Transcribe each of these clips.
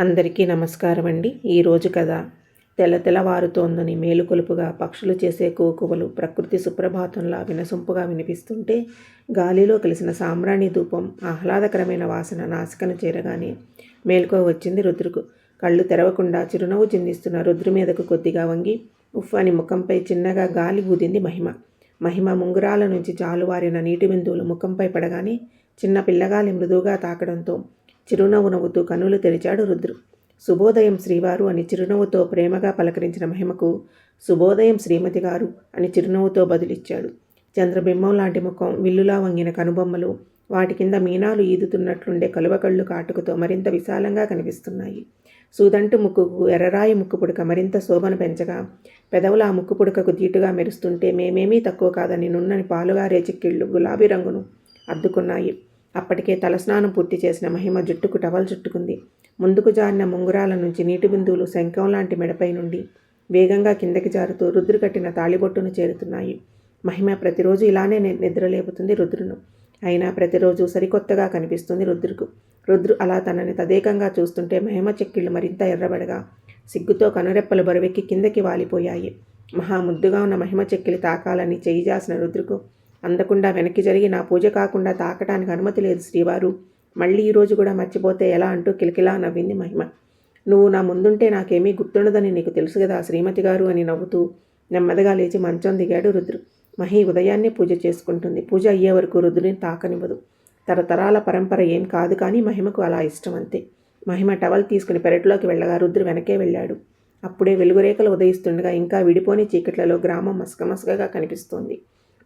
అందరికీ నమస్కారం అండి. ఈరోజు కథ తెల్లవారుతోందని మేలుకొలుపుగా పక్షులు చేసే కూకువలు ప్రకృతి సుప్రభాతంలా వినసొంపుగా వినిపిస్తుంటే గాలిలో కలిసిన సాంబ్రాణి ధూపం ఆహ్లాదకరమైన వాసన నాసికను చేరగానే మేలుకో వచ్చింది రుద్రుకు. కళ్ళు తెరవకుండా చిరునవ్వు చిందిస్తున్న రుద్రు మీదకు కొద్దిగా వంగి ఉఫ్ అని ముఖంపై చిన్నగా గాలి ఊదింది మహిమ ముంగురాల నుంచి జాలువారిన నీటి బిందువులు ముఖంపై పడగానే చిన్న పిల్లగాలి మృదువుగా తాకడంతో చిరునవ్వు నవ్వుతూ కన్నులు తెరిచాడు రుద్రు. శుభోదయం శ్రీవారు అని చిరునవ్వుతో ప్రేమగా పలకరించిన మహిమకు శుభోదయం శ్రీమతి గారు అని చిరునవ్వుతో బదులిచ్చాడు. చంద్రబింబం లాంటి ముఖం, విల్లులా వంగిన కనుబొమ్మలు, వాటి కింద మీనాలు ఈదుతున్నట్లుండే కలువకళ్ళు కాటుకతో మరింత విశాలంగా కనిపిస్తున్నాయి. సూదంటు ముక్కుకు ఎర్రరాయి ముక్కుపుడక మరింత శోభను పెంచగా పెదవుల ఆ ముక్కుపుడకకు దీటుగా మెరుస్తుంటే మేమేమీ తక్కువ కాదని నున్నని పాలుగారే చిక్కిళ్ళు గులాబీ రంగును అద్దుకున్నాయి. అప్పటికే తలస్నానం పూర్తి చేసిన మహిమ జుట్టుకు టవల్ చుట్టుకుంది. ముందుకు జారిన ముంగురాల నుంచి నీటి బిందువులు శంఖం లాంటి మెడపై నుండి వేగంగా కిందకి జారుతూ రుద్రు కట్టిన తాళిబొట్టును చేరుతున్నాయి. మహిమ ప్రతిరోజు ఇలానే నిద్రలేపుతుంది రుద్రును. అయినా ప్రతిరోజు సరికొత్తగా కనిపిస్తుంది రుద్రుకు. రుద్రు అలా తనని తదేకంగా చూస్తుంటే మహిమ చెక్కిళ్ళు మరింత ఎర్రబడగా సిగ్గుతో కనురెప్పలు బరువెక్కి కిందకి వాలిపోయాయి. మహా ముద్దుగా ఉన్న మహిమ చెక్కిలి తాకాలని చెయ్యి జాసిన రుద్రుకు అందకుండా వెనక్కి జరిగి నా పూజ కాకుండా తాకటానికి అనుమతి లేదు శ్రీవారు, మళ్ళీ ఈరోజు కూడా మర్చిపోతే ఎలా అంటూ కిలకిలా నవ్వింది మహిమ. నువ్వు నా ముందుంటే నాకేమీ గుర్తుండదని నీకు తెలుసు కదా శ్రీమతి గారు అని నవ్వుతూ నెమ్మదిగా లేచి మంచం దిగాడు రుద్రు. మహి ఉదయాన్నే పూజ చేసుకుంటుంది. పూజ అయ్యే వరకు రుద్రుని తాకనివ్వదు. తరతరాల పరంపర ఏం కాదు, కానీ మహిమకు అలా ఇష్టం అంతే. మహిమ టవల్ తీసుకుని పెరట్లోకి వెళ్ళగా రుద్రు వెనకే వెళ్ళాడు. అప్పుడే వెలుగురేఖలు ఉదయిస్తుండగా ఇంకా విడిపోని చీకట్లలో గ్రామం మసకమసకగా కనిపిస్తోంది.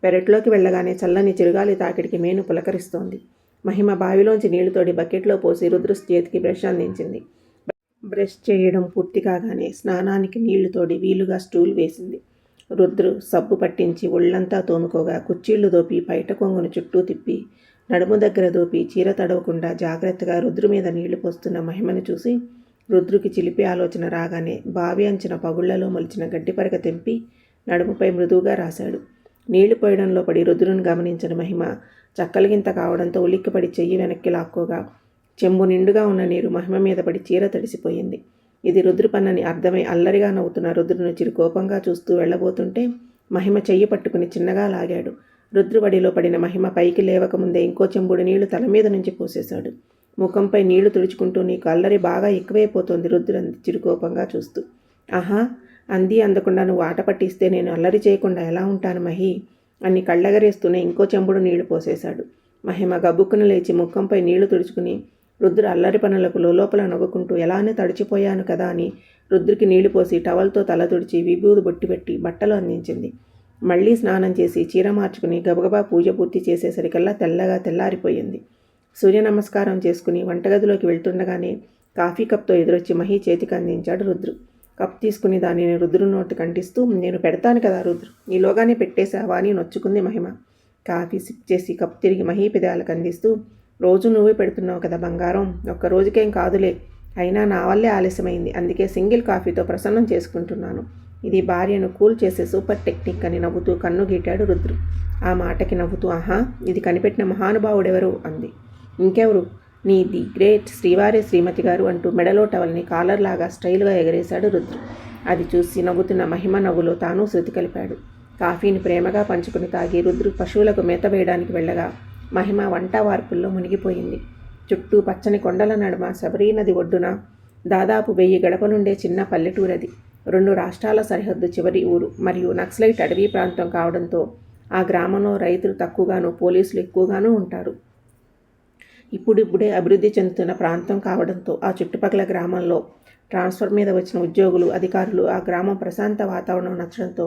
పెరట్లోకి వెళ్ళగానే చల్లని చిరుగాలి తాకిడికి మేను పులకరిస్తోంది. మహిమ బావిలోంచి నీళ్లు తోడి బకెట్లో పోసి రుద్రు చేతికి బ్రష్ అందించింది. బ్రష్ చేయడం పూర్తి కాగానే స్నానానికి నీళ్లు తోడి వీలుగా స్టూల్ వేసింది. రుద్రు సబ్బు పట్టించి ఒళ్ళంతా తోముకోగా కుర్చీళ్లు దోపి బయట కొంగును చుట్టూ తిప్పి నడుము దగ్గర దోపి చీర తడవకుండా జాగ్రత్తగా రుద్రు మీద నీళ్లు పోస్తున్న మహిమను చూసి రుద్రుకి చిలిపి ఆలోచన రాగానే బావి అంచిన పగుళ్లలో మొలిచిన గడ్డిపరక తెంపి నడుముపై మృదువుగా రాశాడు. నీళ్లు పోయడంలో పడి రుద్రుని గమనించిన మహిమ చక్కలిగింత కావడంతో ఉలిక్కిపడి చెయ్యి వెనక్కి లాక్కోగా చెంబు నిండుగా ఉన్న నీరు మహిమ మీద పడి చీర తడిసిపోయింది. ఇది రుద్రు పన్నని అర్థమై అల్లరిగా నవ్వుతున్న రుద్రును చిరుకోపంగా చూస్తూ వెళ్ళబోతుంటే మహిమ చెయ్యి పట్టుకుని చిన్నగా లాగాడు. రుద్రు వడిలో పడిన మహిమ పైకి లేవకముందే ఇంకో చెంబుడు నీళ్లు తల మీద నుంచి పోసేశాడు. ముఖంపై నీళ్లు తుడుచుకుంటూ నీకు అల్లరి బాగా ఎక్కువైపోతుంది రుద్రు అంది చిరుకోపంగా చూస్తూ. ఆహా అంది అందకుండా నువ్వు ఆట పట్టిస్తే నేను అల్లరి చేయకుండా ఎలా ఉంటాను మహి అని కళ్ళగరేస్తూనే ఇంకో చెంబుడు నీళ్లు పోసేశాడు. మహిమ గబుక్కున లేచి ముఖంపై నీళ్లు తుడుచుకుని రుద్రు అల్లరి పనులకు లోపల నవ్వుకుంటూ ఎలానే తడిచిపోయాను కదా అని రుద్రుకి నీళ్లు పోసి టవల్తో తల తుడిచి విభూది బొట్టి పెట్టి బట్టలు అందించింది. మళ్ళీ స్నానం చేసి చీర మార్చుకుని గబగబా పూజ పూర్తి చేసేసరికల్లా తెల్లారిపోయింది. సూర్య నమస్కారం చేసుకుని వంటగదిలోకి వెళ్తుండగానే కాఫీ కప్తో ఎదురొచ్చి మహి చేతికి అందించాడు రుద్రు. కప్ తీసుకుని దానిని రుద్రు నోటి కంటిస్తూ నేను పెడతాను కదా రుద్రు, నీలోగానే పెట్టేశావా అని నొచ్చుకుంది మహిమ. కాఫీ సిప్ చేసి కప్ తిరిగి మహి పెదాలకు అందిస్తూ రోజు నువ్వే పెడుతున్నావు కదా బంగారం, ఒక్క రోజుకేం కాదులే, అయినా నా వల్లే ఆలస్యమైంది, అందుకే సింగిల్ కాఫీతో ప్రసన్నం చేసుకుంటున్నాను. ఇది భార్యను కూల్ చేసే సూపర్ టెక్నిక్ అని నవ్వుతూ కన్ను గీటాడు రుద్రు. ఆ మాటకి నవ్వుతూ ఆహా ఇది కనిపెట్టిన మహానుభావుడెవరు అంది. ఇంకెవరు, నీ ది గ్రేట్ శ్రీవారి శ్రీమతి గారు అంటూ మెడలో టవల్ని కాలర్లాగా స్టైల్గా ఎగరేశాడు రుద్రు. అది చూసి నవ్వుతున్న మహిమ నవ్వులో తాను శృతి కలిపాడు. కాఫీని ప్రేమగా పంచుకుని తాగి రుద్రు పశువులకు మేత వేయడానికి వెళ్ళగా మహిమ వంట వార్పుల్లో మునిగిపోయింది. చుట్టూ పచ్చని కొండల నడుమ శబరీ నది ఒడ్డున దాదాపు 1000 గడపలుండే చిన్న పల్లెటూరది. 2 రాష్ట్రాల సరిహద్దు చివరి ఊరు మరియు నక్సలైట్ అడవి ప్రాంతం కావడంతో ఆ గ్రామంలో రైతులు తక్కువగాను పోలీసులు ఎక్కువగాను ఉంటారు. ఇప్పుడిప్పుడే అభివృద్ధి చెందుతున్న ప్రాంతం కావడంతో ఆ చుట్టుపక్కల గ్రామంలో ట్రాన్స్ఫర్ మీద వచ్చిన ఉద్యోగులు అధికారులు ఆ గ్రామం ప్రశాంత వాతావరణం నచ్చడంతో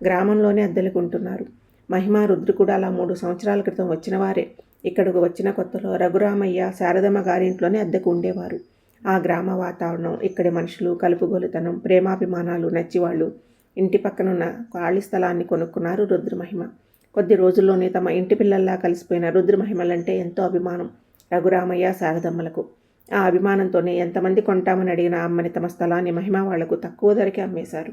గ్రామంలోనే అద్దెలుకుంటున్నారు. మహిమ రుద్రు కూడా అలా 3 సంవత్సరాల క్రితం వచ్చిన వారే. ఇక్కడకు వచ్చిన కొత్తలో రఘురామయ్య శారదమ్మ గారింట్లోనే అద్దెకు ఉండేవారు. ఆ గ్రామ వాతావరణం, ఇక్కడి మనుషులు, కలుపుగోలుతనం, ప్రేమాభిమానాలు నచ్చి వాళ్ళు ఇంటి పక్కనున్న ఖాళీ స్థలాన్ని కొనుక్కున్నారు రుద్రు మహిమ. కొద్ది రోజుల్లోనే తమ ఇంటి పిల్లల్లా కలిసిపోయిన రుద్రు మహిమలంటే ఎంతో అభిమానం రఘురామయ్య శారదమ్మలకు. ఆ అభిమానంతోనే ఎంతమంది కొంటామని అడిగిన అమ్మని తమ స్థలాన్ని మహిమ వాళ్లకు తక్కువ ధరకే అమ్మేశారు.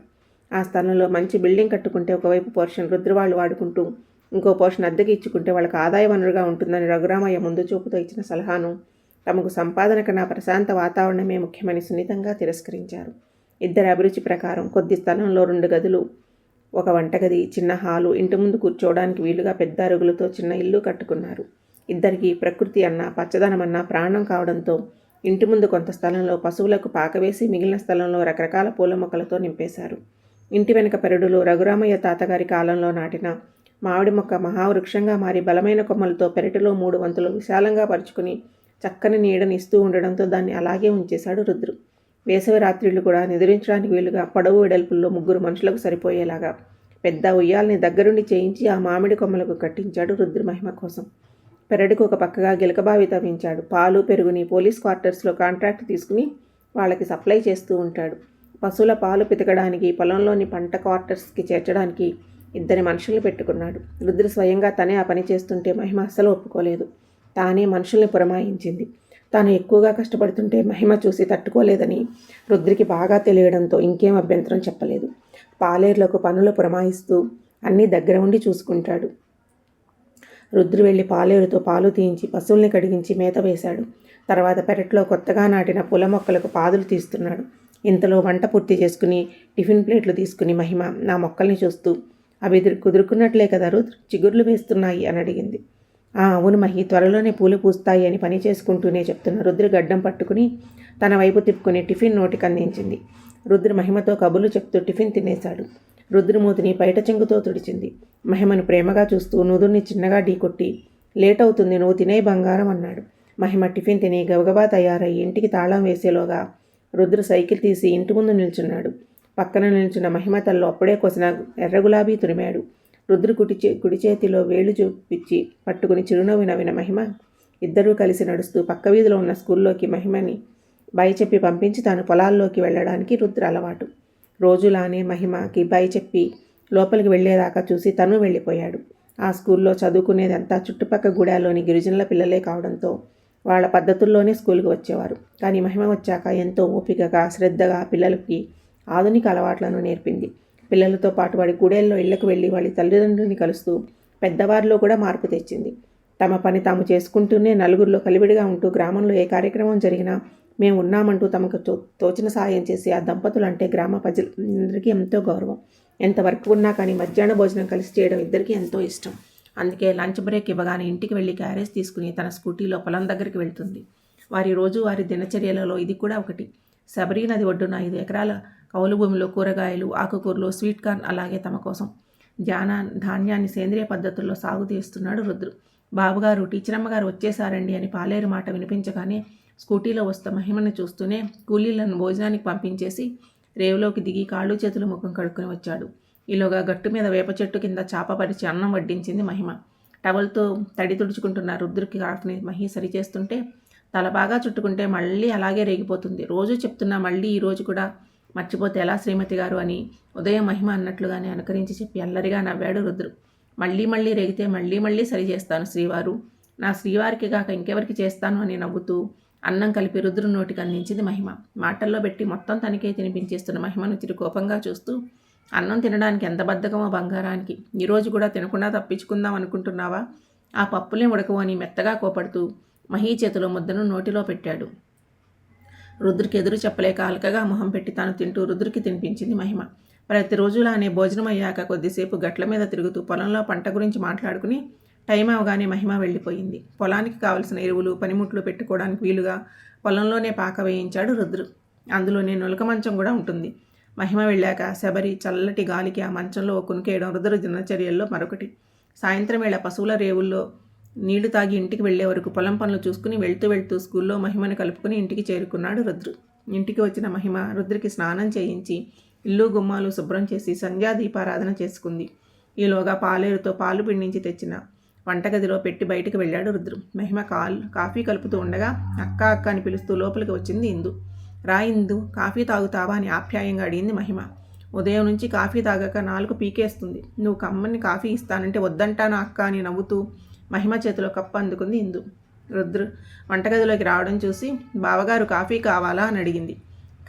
ఆ స్థలంలో మంచి బిల్డింగ్ కట్టుకుంటే ఒకవైపు పోర్షన్ రుద్రవాళ్ళు వాడుకుంటూ ఇంకో పోర్షన్ అద్దెకి ఇచ్చుకుంటే వాళ్ళకి ఆదాయ వనరుగా ఉంటుందని రఘురామయ్య ముందు చూపుతో ఇచ్చిన సలహాను తమకు సంపాదన కన్నా ప్రశాంత వాతావరణమే ముఖ్యమని సున్నితంగా తిరస్కరించారు. ఇద్దరి అభిరుచి ప్రకారం కొద్ది స్థలంలో 2 గదులు, ఒక వంటగది, చిన్న హాలు, ఇంటి ముందు కూర్చోవడానికి వీలుగా పెద్ద అరుగులతో చిన్న ఇల్లు కట్టుకున్నారు. ఇద్దరికి ప్రకృతి అన్నా పచ్చదనమన్నా ప్రాణం కావడంతో ఇంటి ముందు కొంత స్థలంలో పశువులకు పాకవేసి మిగిలిన స్థలంలో రకరకాల పూల మొక్కలతో నింపేశారు. ఇంటి వెనుక పెరడులో రఘురామయ్య తాతగారి కాలంలో నాటిన మామిడి మొక్క మహావృక్షంగా మారి బలమైన కొమ్మలతో పెరటిలో 3 వంతులు విశాలంగా పరుచుకుని చక్కని నీడని ఇస్తూ ఉండడంతో దాన్ని అలాగే ఉంచేశాడు రుద్రు. వేసవి రాత్రిళ్ళు కూడా నిద్రించడానికి వీలుగా పొడవు వెడల్పుల్లో 3 మనుషులకు సరిపోయేలాగా పెద్ద ఉయ్యాల్ని దగ్గరుండి చేయించి ఆ మామిడి కొమ్మలకు కట్టించాడు రుద్రు మహిమ కోసం. పెరడుకు ఒక పక్కగా గిలకబావి తవ్వించాడు. పాలు పెరుగుని పోలీస్ క్వార్టర్స్లో కాంట్రాక్ట్ తీసుకుని వాళ్ళకి సప్లై చేస్తూ ఉంటాడు. పశువుల పాలు పితకడానికి, పొలంలోని పంట క్వార్టర్స్కి చేర్చడానికి 2 మనుషుల్ని పెట్టుకున్నాడు. రుద్రు స్వయంగా తనే ఆ పని చేస్తుంటే మహిమ అస్సలు ఒప్పుకోలేదు. తానే మనుషుల్ని పురమాయించింది. తాను ఎక్కువగా కష్టపడుతుంటే మహిమ చూసి తట్టుకోలేదని రుద్రికి బాగా తెలియడంతో ఇంకేం అభ్యంతరం చెప్పలేదు. పాలేర్లకు పనులు పురమాయిస్తూ అన్నీ దగ్గర ఉండి చూసుకుంటాడు. రుద్రు వెళ్ళి పాలేరుతో పాలు తీయించి పశువుల్ని కడిగించి మేత వేశాడు. తర్వాత పెరట్లో కొత్తగా నాటిన పూల మొక్కలకు పాదులు తీస్తున్నాడు. ఇంతలో వంట పూర్తి చేసుకుని టిఫిన్ ప్లేట్లు తీసుకుని మహిమ నా మొక్కల్ని చూస్తూ అవి కుదురుకున్నట్లే కదా రుద్రు, చిగుర్లు వేస్తున్నాయి అని అడిగింది. అవును మహి, త్వరలోనే పూలు పూస్తాయి అని పని చేసుకుంటూనే చెప్తున్న రుద్రు గడ్డం పట్టుకుని తన వైపు తిప్పుకుని టిఫిన్ నోటికి అందించింది. రుద్రు మహిమతో కబుర్లు చెప్తూ టిఫిన్ తినేశాడు. రుద్రమూతిని బయట చెంగుతో తుడిచింది. మహిమను ప్రేమగా చూస్తూ నుదుర్ని చిన్నగా ఢీకొట్టి లేట్ అవుతుంది, నువ్వు తినే బంగారం అన్నాడు. మహిమ టిఫిన్ తిని గబగబా తయారయ్యి ఇంటికి తాళం వేసేలోగా రుద్రు సైకిల్ తీసి ఇంటి ముందు నిల్చున్నాడు. పక్కన నిల్చున్న మహిమ తల్లో అప్పుడే కోసిన ఎర్ర గులాబీ తురిమాడు. రుద్రు కుడి చేతిలో వేళ్లు చూపించి పట్టుకుని చిరునవ్వు నవ్విన మహిమ ఇద్దరూ కలిసి నడుస్తూ పక్క వీధిలో ఉన్న స్కూల్లోకి మహిమని బై చెప్పి పంపించి తాను పొలాల్లోకి వెళ్ళడానికి రుద్ర అలవాటు. రోజులానే మహిమకి బై చెప్పి లోపలికి వెళ్ళేదాకా చూసి తను వెళ్ళిపోయాడు. ఆ స్కూల్లో చదువుకునేదంతా చుట్టుపక్క గూడాల్లోని గిరిజనుల పిల్లలే కావడంతో వాళ్ళ పద్ధతుల్లోనే స్కూల్కి వచ్చేవారు. కానీ మహిమ వచ్చాక ఎంతో ఓపికగా శ్రద్ధగా పిల్లలకి ఆధునిక అలవాట్లను నేర్పింది. పిల్లలతో పాటు వాడి గూడెల్లో ఇళ్లకు వెళ్ళి వాళ్ళ తల్లిదండ్రులని కలుస్తూ పెద్దవారిలో కూడా మార్పు తెచ్చింది. తమ పని తాము చేసుకుంటూనే నలుగురిలో కలివిడిగా ఉంటూ గ్రామంలో ఏ కార్యక్రమం జరిగినా మేము ఉన్నామంటూ తమకు తోచిన సాయం చేసి ఆ దంపతులు అంటే గ్రామ ప్రజలందరికీ ఎంతో గౌరవం. ఎంత వర్క్ ఉన్నా కానీ మధ్యాహ్న భోజనం కలిసి చేయడం ఇద్దరికీ ఎంతో ఇష్టం. అందుకే లంచ్ బ్రేక్ ఇవ్వగానే ఇంటికి వెళ్ళి క్యారేజ్ తీసుకుని తన స్కూటీలో పొలం దగ్గరికి వెళ్తుంది. వారి దినచర్యలలో ఇది కూడా ఒకటి. శబరి నది ఒడ్డున 5 ఎకరాల కౌలు భూమిలో కూరగాయలు, ఆకుకూరలు, స్వీట్ కార్న్, అలాగే తమ కోసం ధాన్యాన్ని సేంద్రియ పద్ధతుల్లో సాగు చేస్తున్నాడు రుద్రు. బాబుగారు, టీచరమ్మగారు వచ్చేసారండి అని పాలేరు మాట వినిపించగానే స్కూటీలో వస్తే మహిమని చూస్తూనే కూలీలను భోజనానికి పంపించేసి రేవులోకి దిగి కాళ్ళు చేతులు ముఖం కడుక్కొని వచ్చాడు. ఈలోగా గట్టు మీద వేప చెట్టు కింద చాప పరిచి అన్నం వడ్డించింది మహిమ. టవల్తో తడి తుడుచుకుంటున్న రుద్రుకి కాఫ్ని మహి సరిచేస్తుంటే తల బాగా చుట్టుకుంటే మళ్ళీ అలాగే రేగిపోతుంది. రోజు చెప్తున్నా మళ్ళీ ఈరోజు కూడా మర్చిపోతే ఎలా శ్రీమతి గారు అని ఉదయం మహిమ అన్నట్లుగానే అనుకరించి చెప్పి అల్లరిగా నవ్వాడు రుద్రు. మళ్ళీ రేగితే మళ్ళీ సరి చేస్తాను శ్రీవారు, నా శ్రీవారికి కాక ఇంకెవరికి చేస్తాను అని నవ్వుతూ అన్నం కలిపి రుద్రు నోటికి అందించింది మహిమ. మాటల్లో పెట్టి మొత్తం తనకే తినిపించేస్తున్న మహిమను చిరు కోపంగా చూస్తూ అన్నం తినడానికి ఎంత బద్ధకమో బంగారానికి, ఈరోజు కూడా తినకుండా తప్పించుకుందాం అనుకుంటున్నావా, ఆ పప్పులే ఉడకవు అని మెత్తగా కోపడుతూ మహీ చేతిలో ముద్దను నోటిలో పెట్టాడు. రుద్రుకి ఎదురు చెప్పలేక అలకగా మొహం పెట్టి తాను తింటూ రుద్రుకి తినిపించింది మహిమ. ప్రతిరోజులానే భోజనం అయ్యాక కొద్దిసేపు గట్ల మీద తిరుగుతూ పొలంలో పంట గురించి మాట్లాడుకుని టైం అవగానే మహిమ వెళ్ళిపోయింది. పొలానికి కావలసిన ఎరువులు, పనిముట్లు పెట్టుకోవడానికి వీలుగా పొలంలోనే పాక వేయించాడు రుద్రు. అందులోనే నులక మంచం కూడా ఉంటుంది. మహిమ వెళ్ళాక శబరి చల్లటి గాలికి ఆ మంచంలో కునికేయడం రుద్రు దినచర్యల్లో మరొకటి. సాయంత్రం వేళ పశువుల రేవుల్లో నీళ్లు తాగి ఇంటికి వెళ్లే వరకు పొలం పనులు చూసుకుని వెళ్తూ స్కూల్లో మహిమను కలుపుకుని ఇంటికి చేరుకున్నాడు రుద్రు. ఇంటికి వచ్చిన మహిమ రుద్రుకి స్నానం చేయించి ఇల్లు గుమ్మాలు శుభ్రం చేసి సంధ్యా దీపారాధన చేసుకుంది. ఈలోగా పాలేరుతో పాలు పిండించి తెచ్చిన వంటగదిలో పెట్టి బయటికి వెళ్ళాడు రుద్రు. మహిమ కాఫీ కలుపుతూ ఉండగా అక్క అని పిలుస్తూ లోపలికి వచ్చింది ఇందు. రా ఇందు, కాఫీ తాగుతావా అని ఆప్యాయంగా అడిగింది మహిమ. ఉదయం నుంచి కాఫీ తాగాక 4 పీకేస్తుంది, నువ్వు కమ్మని కాఫీ ఇస్తానంటే వద్దంటానా అక్క అని నవ్వుతూ మహిమ చేతిలో కప్పు అందుకుంది ఇందు. రుద్రు వంటగదిలోకి రావడం చూసి బావగారు కాఫీ కావాలా అని అడిగింది.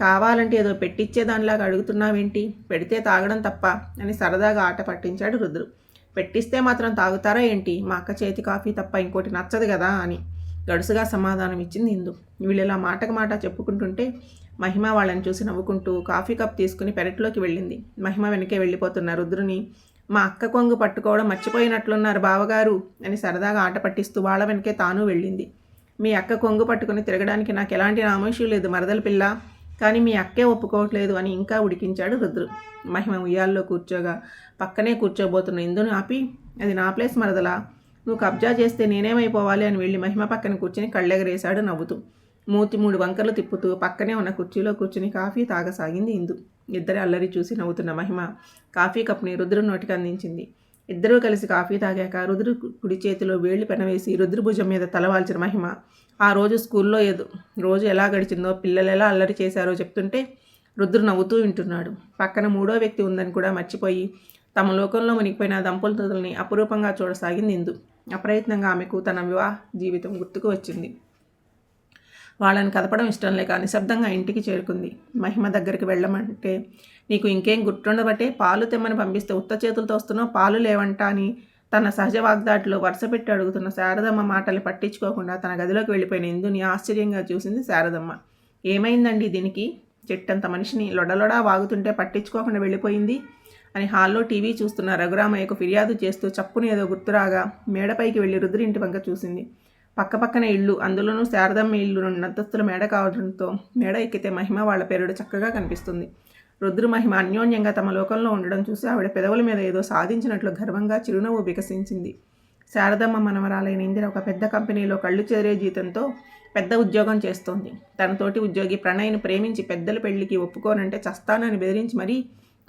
కావాలంటే ఏదో పెట్టించేదానిలాగా అడుగుతున్నావేంటి, పెడితే తాగడం తప్ప అని సరదాగా ఆట పట్టించాడు రుద్రు. పెట్టిస్తే మాత్రం తాగుతారా ఏంటి, మా అక్క చేతి కాఫీ తప్ప ఇంకోటి నచ్చదు కదా అని. గడుసుగా సమాధానం ఇచ్చింది ఇందు. వీళ్ళు ఇలా మాటకు మాట చెప్పుకుంటుంటే మహిమ వాళ్ళని చూసి నవ్వుకుంటూ కాఫీ కప్ తీసుకుని పెరట్లోకి వెళ్ళింది. మహిమ వెనకే వెళ్ళిపోతున్న రుద్రుని మా అక్క కొంగు పట్టుకోవడం మర్చిపోయినట్లున్నారు బావగారు అని సరదాగా ఆట పట్టిస్తూ వాళ్ళ వెనకే తాను వెళ్ళింది. మీ అక్క కొంగు పట్టుకుని తిరగడానికి నాకు ఎలాంటి నామోషి లేదు మరదల పిల్ల, కానీ మీ అక్కే ఒప్పుకోవట్లేదు అని ఇంకా ఉడికించాడు రుద్రు. మహిమ ఉయ్యాల్లో కూర్చోగా పక్కనే కూర్చోబోతున్న ఇందుని ఆపి, అది నా ప్లేస్ మరదలా, నువ్వు కబ్జా చేస్తే నేనేమైపోవాలి అని వెళ్ళి మహిమ పక్కన కూర్చుని కళ్ళెగరేశాడు నవ్వుతూ. మూతి 3 వంకర్లు తిప్పుతూ పక్కనే ఉన్న కుర్చీలో కూర్చుని కాఫీ తాగసాగింది ఇందు. ఇద్దరి అల్లరి చూసి నవ్వుతున్న మహిమ కాఫీ కప్ని రుద్రు నోటికి అందించింది. ఇద్దరూ కలిసి కాఫీ తాగాక రుద్రు కుడి చేతిలో వేళ్లు పెనవేసి రుద్రు భుజం మీద తలవాల్చిన మహిమ ఆ రోజు స్కూల్లో రోజు ఎలా గడిచిందో, పిల్లలు ఎలా అల్లరి చేశారో చెప్తుంటే రుద్రు నవ్వుతూ వింటున్నాడు. పక్కన 3వ వ్యక్తి ఉందని కూడా మర్చిపోయి తమ లోకంలో మునిగిపోయిన దంపతులని అపురూపంగా చూడసాగింది ఇందు. అప్రయత్నంగా ఆమెకు తన వివాహ జీవితం గుర్తుకు వచ్చింది. వాళ్ళని కదపడం ఇష్టం లేక నిశ్శబ్దంగా ఇంటికి చేరుకుంది. మహిమ దగ్గరికి వెళ్ళమంటే, నీకు ఇంకేం గుర్తుండబట్టే పాలు తెమ్మని పంపిస్తే ఉత్త చేతులతో వస్తున్నావు, పాలు లేవంటా అని తన సహజ వాగ్దాటిలో వరుసపెట్టి అడుగుతున్న శారదమ్మ మాటలు పట్టించుకోకుండా తన గదిలోకి వెళ్ళిపోయిన ఇందుని ఆశ్చర్యంగా చూసింది శారదమ్మ. ఏమైందండి దీనికి, చెట్టంత మనిషిని లొడలొడా వాగుతుంటే పట్టించుకోకుండా వెళ్ళిపోయింది అని హాల్లో టీవీ చూస్తున్న రఘురామయ్యకు ఫిర్యాదు చేస్తూ చప్పుని ఏదో గుర్తురాగా మేడపైకి వెళ్ళి రుద్రింటి వంక చూసింది. పక్కపక్కనే ఇళ్ళు, అందులోనూ శారదమ్మ ఇల్లు 2 అంతస్తుల మేడ కావడంతో మేడ ఎక్కితే మహిమ వాళ్ళ పేరుడు చక్కగా కనిపిస్తుంది. రుద్రు మహిమ అన్యోన్యంగా తమ లోకంలో ఉండడం చూసి ఆవిడ పెదవుల మీద ఏదో సాధించినట్లు గర్వంగా చిరునవ్వు వికసించింది. శారదమ్మ మనవరాలైన ఇందిర ఒక పెద్ద కంపెనీలో కళ్ళు చెదిరే జీతంతో పెద్ద ఉద్యోగం చేస్తోంది. తన తోటి ఉద్యోగి ప్రణయ్ని ప్రేమించి పెద్దల పెళ్లికి ఒప్పుకోనంటే చస్తానని బెదిరించి మరీ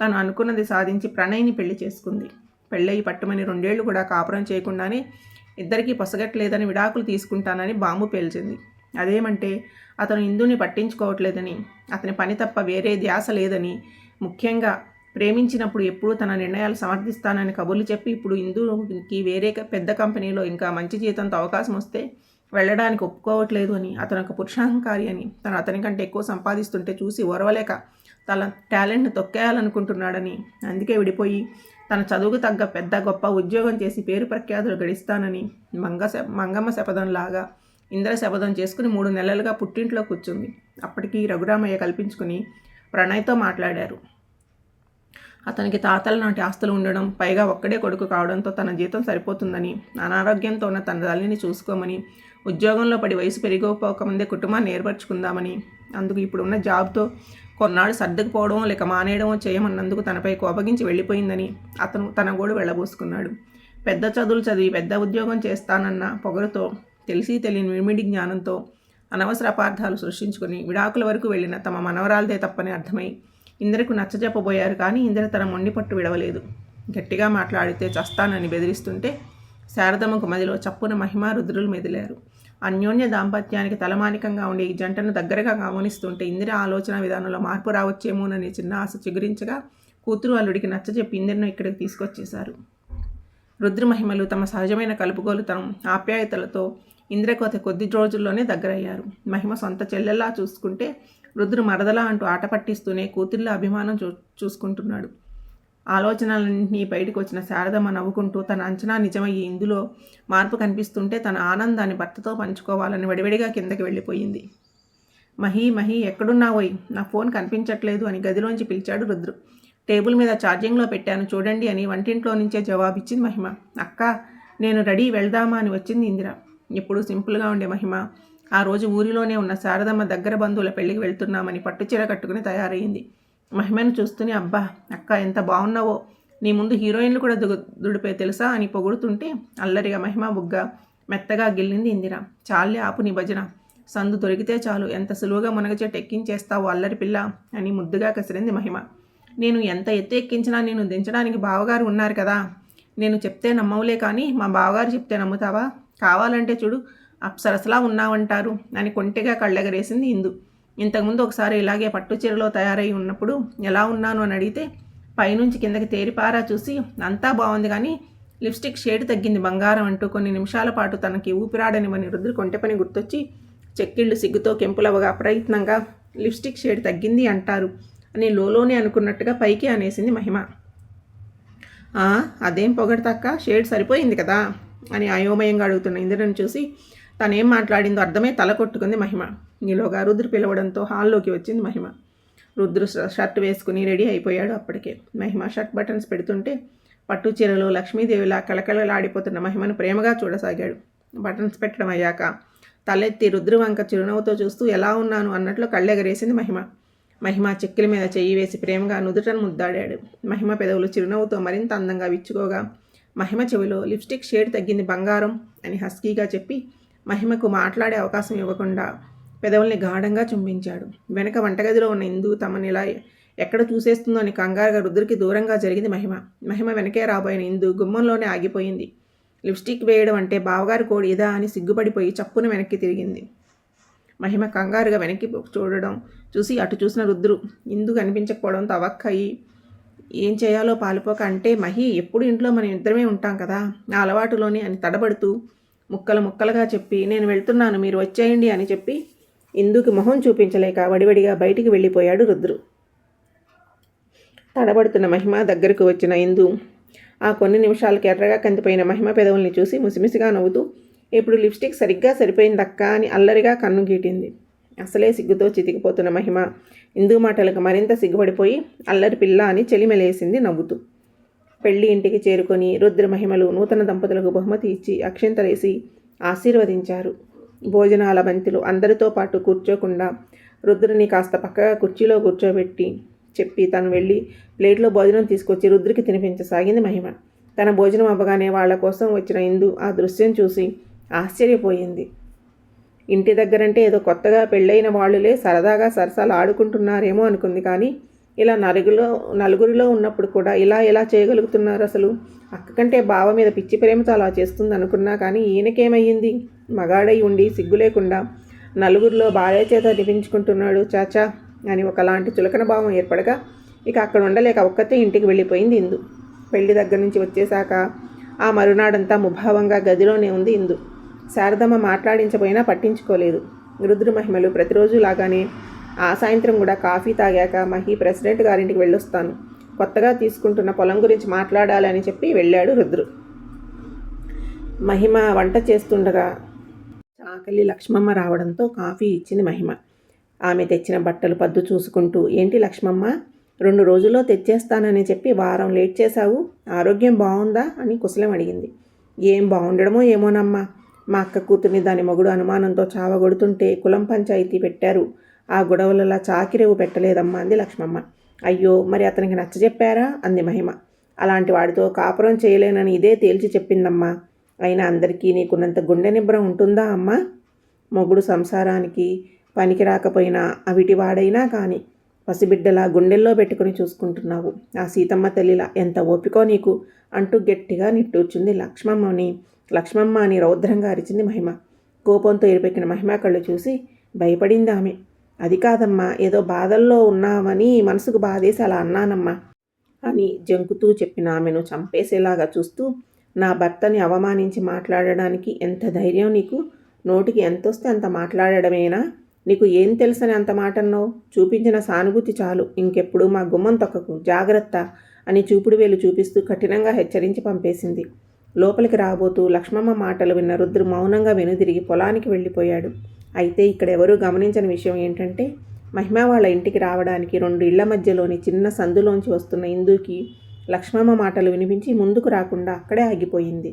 తను అనుకున్నది సాధించి ప్రణయ్ని పెళ్లి చేసుకుంది. పెళ్ళయి పట్టుమని 2 ఏళ్లు కూడా కాపురం చేయకుండానే ఇద్దరికీ పొసగట్లేదని విడాకులు తీసుకుంటానని బాంబు పేల్చింది. అదేమంటే అతను ఇందుని పట్టించుకోవట్లేదని, అతని పని తప్ప వేరే ధ్యాస లేదని, ముఖ్యంగా ప్రేమించినప్పుడు ఎప్పుడూ తన నిర్ణయాలు సమర్థిస్తానని కబుర్లు చెప్పి ఇప్పుడు ఇందుకి వేరే పెద్ద కంపెనీలో ఇంకా మంచి జీతంతో అవకాశం వస్తే వెళ్ళడానికి ఒప్పుకోవట్లేదు అని, అతను ఒక పురుషాహంకారి అని, తను అతనికంటే ఎక్కువ సంపాదిస్తుంటే చూసి ఓర్వలేక తన టాలెంట్ని తొక్కేయాలనుకుంటున్నాడని, అందుకే విడిపోయి తన చదువుకు తగ్గ పెద్ద గొప్ప ఉద్యోగం చేసి పేరు ప్రఖ్యాతులు గడిస్తానని మంగమ్మ శపథంలాగా ఇంద్ర శపథం చేసుకుని 3 నెలలుగా పుట్టింట్లో కూర్చుంది. అప్పటికి రఘురామయ్య కల్పించుకుని ప్రణయ్తో మాట్లాడారు. అతనికి తాతల నాటి ఆస్తులు ఉండడం, పైగా ఒక్కడే కొడుకు కావడంతో తన జీతం సరిపోతుందని, అనారోగ్యంతో ఉన్న తన తల్లిని చూసుకోమని, ఉద్యోగంలో పడి వయసు పెరిగిపోకముందే కుటుంబాన్ని ఏర్పరచుకుందామని, అందుకు ఇప్పుడున్న జాబ్తో కొన్నాళ్ళు సర్దుకుపోవడమో లేక మానేయడమో చేయమన్నందుకు తనపై కోపగించి వెళ్ళిపోయిందని అతను తన గోడు వెళ్ళబోసుకున్నాడు. పెద్ద చదువులు చదివి పెద్ద ఉద్యోగం చేస్తానన్న పొగరుతో, తెలిసి తెలియని విమిడి జ్ఞానంతో అనవసర అపార్థాలు సృష్టించుకుని విడాకుల వరకు వెళ్ళిన తమ మనవరాలదే తప్పని అర్థమై ఇందిరకు నచ్చజెప్పబోయారు. కానీ ఇందిర తన మొండి పట్టు విడవలేదు. గట్టిగా మాట్లాడితే చస్తానని బెదిరిస్తుంటే శారదమ్మకు మదిలో చప్పున మహిమా రుద్రులు మెదిలారు. అన్యోన్య దాంపత్యానికి తలమానికంగా ఉండే ఈ జంటను దగ్గరగా గమనిస్తుంటే ఇందిర ఆలోచన విధానంలో మార్పు రావచ్చేమోనని చిన్న ఆశ చిగురించగా కూతురు అల్లుడికి నచ్చజెప్పి ఇందిరను ఇక్కడికి తీసుకొచ్చేశారు. రుద్రమహిమలు తమ సహజమైన కలుపుగోలుతనం, ఆప్యాయతలతో ఇందిరకు అతి కొద్ది రోజుల్లోనే దగ్గరయ్యారు. మహిమ సొంత చెల్లెల్లా చూసుకుంటే రుద్రు మరదలా అంటూ ఆట పట్టిస్తూనే కూతుర్ల అభిమానం చూసుకుంటున్నాడు. ఆలోచనలన్నీ బయటకు వచ్చిన శారదమ్మ నవ్వుకుంటూ తన అంచనా నిజమయ్యి ఇందులో మార్పు కనిపిస్తుంటే తన ఆనందాన్ని భర్తతో పంచుకోవాలని వడివడిగా కిందకి వెళ్ళిపోయింది. మహి ఎక్కడున్నావోయ్, నా ఫోన్ కనిపించట్లేదు అని గదిలోంచి పిలిచాడు రుద్రు. టేబుల్ మీద ఛార్జింగ్లో పెట్టాను చూడండి అని వంటింట్లో నుంచే జవాబిచ్చింది మహిమ. అక్క, నేను రెడీ వెళ్దామా అని వచ్చింది ఇందిర. ఎప్పుడు సింపుల్గా ఉండే మహిమ ఆ రోజు ఊరిలోనే ఉన్న శారదమ్మ దగ్గర బంధువుల పెళ్లికి వెళ్తున్నామని పట్టుచీర కట్టుకుని తయారయ్యింది. మహిమను చూస్తూనే, అబ్బా అక్క ఎంత బాగున్నావో, నీ ముందు హీరోయిన్లు కూడా దుడిపే తెలుసా అని పొగుడుతుంటే అల్లరిగా మహిమ బుగ్గ మెత్తగా గిల్లింది ఇందిర. చాలే ఆపు నీ భజన, సందు దొరికితే చాలు ఎంత సులువుగా మునగచెట్టు ఎక్కించేస్తావు అల్లరి పిల్ల అని ముద్దుగా కసిరింది మహిమ. నేను ఎంత ఎత్తు ఎక్కించినా నేను దించడానికి బావగారు ఉన్నారు కదా, నేను చెప్తే నమ్మవులే కానీ మా బావగారు చెప్తే నమ్ముతావా, కావాలంటే చూడు అప్సరసలా ఉన్నావంటారు అని కొంటెగా కళ్ళెగరేసింది ఇందు. ఇంతకుముందు ఒకసారి ఇలాగే పట్టుచీరలో తయారై ఉన్నప్పుడు ఎలా ఉన్నాను అని అడిగితే పైనుంచి కిందకి తేరిపారా చూసి అంతా బాగుంది కానీ లిప్స్టిక్ షేడ్ తగ్గింది బంగారం అంటూ కొన్ని నిమిషాల పాటు తనకి ఊపిరాడనివని రుద్రు కొంటె పని గుర్తొచ్చి చెక్కిళ్ళు సిగ్గుతో కెంపులవగా ప్రయత్నంగా లిప్స్టిక్ షేడ్ తగ్గింది అంటారు అని లోలోనే అనుకున్నట్టుగా పైకి అనేసింది మహిమ. అదేం పొగడతక్క, షేడ్ సరిపోయింది కదా అని అయోమయంగా అడుగుతున్న ఇందిరను చూసి తనేం మాట్లాడిందో అర్థమై తల కొట్టుకుంది మహిమ. ఈలోగా రుద్రు పిలవడంతో హాల్లోకి వచ్చింది మహిమ. రుద్రు షర్ట్ వేసుకుని రెడీ అయిపోయాడు అప్పటికే. మహిమ షర్ట్ బటన్స్ పెడుతుంటే పట్టు చీరలో లక్ష్మీదేవిలా కళకళలాడిపోతున్న మహిమను ప్రేమగా చూడసాగాడు. బటన్స్ పెట్టడం అయ్యాక తలెత్తి రుద్రు వంక చిరునవ్వుతో చూస్తూ ఎలా ఉన్నాను అన్నట్లు కళ్ళెగరేసింది మహిమ. మహిమ చెక్కిల మీద చెయ్యి వేసి ప్రేమగా నుదుటను ముద్దాడాడు. మహిమ పెదవులు చిరునవ్వుతో మరింత అందంగా విచ్చుకోగా మహిమ చెవిలో లిప్స్టిక్ షేడ్ తగ్గింది బంగారం అని హస్కీగా చెప్పి మహిమకు మాట్లాడే అవకాశం ఇవ్వకుండా పెదవుల్ని గాఢంగా చుంబించాడు. వెనక వంటగదిలో ఉన్న ఇందు తమనిలా ఎక్కడ చూసేస్తుందో అని కంగారుగా రుద్రుకి దూరంగా జరిగింది మహిమ. మహిమ వెనకే రాబోయిన ఇందు గుమ్మంలోనే ఆగిపోయింది. లిప్స్టిక్ వేయడం అంటే బావగారు కోడి ఇదా అని సిగ్గుపడిపోయి చప్పున వెనక్కి తిరిగింది. మహిమ కంగారుగా వెనక్కి చూడడం చూసి అటు చూసిన రుద్రు ఇందు కనిపించకపోవడంతో అవక్కయి ఏం చేయాలో పాలుపోక అంటే మహి ఎప్పుడు ఇంట్లో మనం ఇద్దరమే ఉంటాం కదా ఆ అలవాటులోని అని తడబడుతూ ముక్కలు ముక్కలుగా చెప్పి నేను వెళ్తున్నాను మీరు వచ్చేయండి అని చెప్పి ఇందుకి మొహం చూపించలేక వడివడిగా బయటికి వెళ్ళిపోయాడు రుద్రు. తడబడుతున్న మహిమ దగ్గరకు వచ్చిన ఇందు ఆ కొన్ని నిమిషాలకి ఎర్రగా కందిపోయిన మహిమ పెదవుల్ని చూసి ముసిముసిగా నవ్వుతూ ఇప్పుడు లిప్స్టిక్ సరిగ్గా సరిపోయిందక్క అని అల్లరిగా కన్ను గీటింది. అసలే సిగ్గుతో చితికిపోతున్న మహిమ ఇందు మాటలకు మరింత సిగ్గుపడిపోయి అల్లరి పిల్ల అని చెలిమెలేసింది నవ్వుతూ. పెళ్లి ఇంటికి చేరుకొని రుద్ర మహిమలు నూతన దంపతులకు బహుమతి ఇచ్చి అక్షింతలేసి ఆశీర్వదించారు. భోజనాల బంతిలో అందరితో పాటు కూర్చోకుండా రుద్రుని కాస్త పక్కగా కుర్చీలో కూర్చోబెట్టి చెప్పి తను వెళ్ళి ప్లేట్లో భోజనం తీసుకొచ్చి రుద్రుకి తినిపించసాగింది మహిమ. తన భోజనం అవ్వగానే వాళ్ల కోసం వచ్చిన ఇందు ఆ దృశ్యం చూసి ఆశ్చర్యపోయింది. ఇంటి దగ్గరంటే ఏదో కొత్తగా పెళ్ళైన వాళ్ళులే సరదాగా సరసాలు ఆడుకుంటున్నారేమో అనుకుంది. కానీ ఇలా నలుగురిలో ఉన్నప్పుడు కూడా ఎలా చేయగలుగుతున్నారు అసలు? అక్క కంటే బావ మీద పిచ్చి ప్రేమతో అలా చేస్తుంది అనుకున్నా కానీ ఈయనకేమయ్యింది? మగాడై ఉండి సిగ్గు లేకుండా నలుగురిలో భార్య చేత అనిపించుకుంటున్నాడు చాచా అని ఒకలాంటి చులకన భావం ఏర్పడగా ఇక అక్కడ ఉండలేక ఒక్కతే ఇంటికి వెళ్ళిపోయింది ఇందు. పెళ్లి దగ్గర నుంచి వచ్చేశాక ఆ మరునాడంతా ముభావంగా గదిలోనే ఉంది ఇందు. శారదమ్మ మాట్లాడించబోయినా పట్టించుకోలేదు. రుద్ర మహిమలు ప్రతిరోజు లాగానే ఆ సాయంత్రం కూడా కాఫీ తాగాక మహి ప్రెసిడెంట్ గారింటికి వెళ్ళొస్తాను, కొత్తగా తీసుకుంటున్న పొలం గురించి మాట్లాడాలని చెప్పి వెళ్ళాడు రుద్రు. మహిమ వంట చేస్తుండగా చాకలి లక్ష్మమ్మ రావడంతో కాఫీ ఇచ్చింది మహిమ. ఆమె తెచ్చిన బట్టలు పద్దు చూసుకుంటూ ఏంటి లక్ష్మమ్మ 2 రోజుల్లో తెచ్చేస్తానని చెప్పి వారం లేట్ చేశావు, ఆరోగ్యం బాగుందా అని కుశలం అడిగింది. ఏం బాగుండడమో ఏమోనమ్మా, మా అక్క కూతుర్ని దాని మొగుడు అనుమానంతో చావగొడుతుంటే కులం పంచాయతీ పెట్టారు, ఆ గొడవలలా చాకిరేవు పెట్టలేదమ్మా అంది లక్ష్మమ్మ. అయ్యో మరి అతనికి నచ్చజెప్పారా అంది మహిమ. అలాంటి వాడితో కాపురం చేయలేనని ఇదే తేల్చి చెప్పిందమ్మా. అయినా అందరికీ నీకున్నంత గుండె నిబ్బరం ఉంటుందా అమ్మా? మొగుడు సంసారానికి పనికి రాకపోయినా అవిటివాడైనా కానీ పసిబిడ్డలా గుండెల్లో పెట్టుకుని చూసుకుంటున్నావు. ఆ సీతమ్మ తల్లిలా ఎంత ఓపికో నీకు అంటూ గట్టిగా నిట్టూర్చింది లక్ష్మమ్మ అని రౌద్రంగా అరిచింది మహిమ. కోపంతో ఎరిపెక్కిన మహిమ కళ్ళు చూసి భయపడింది ఆమె. అది కాదమ్మా, ఏదో బాధల్లో ఉన్నామని మనసుకు బాధేసి అలా అన్నానమ్మా అని జంకుతూ చెప్పిన ఆమెను చంపేసేలాగా చూస్తూ, నా భర్తని అవమానించి మాట్లాడడానికి ఎంత ధైర్యం నీకు? నోటికి ఎంతొస్తే అంత మాట్లాడడమేనా? నీకు ఏం తెలుసని అంత మాటన్నావు? చూపించిన సానుభూతి చాలు, ఇంకెప్పుడు మా గుమ్మం తొక్కకు, జాగ్రత్త అని చూపుడు వేలు చూపిస్తూ కఠినంగా హెచ్చరించి పంపేసింది. లోపలికి రాబోతూ లక్ష్మమ్మ మాటలు విన్న రుద్రు మౌనంగా వెనుదిరిగి పొలానికి వెళ్ళిపోయాడు. అయితే ఇక్కడ ఎవరూ గమనించని విషయం ఏంటంటే మహిమ వాళ్ళ ఇంటికి రావడానికి 2 ఇళ్ల మధ్యలోని చిన్న సందులోంచి వస్తున్న ఇందుకి లక్ష్మమ్మ మాటలు వినిపించి ముందుకు రాకుండా అక్కడే ఆగిపోయింది.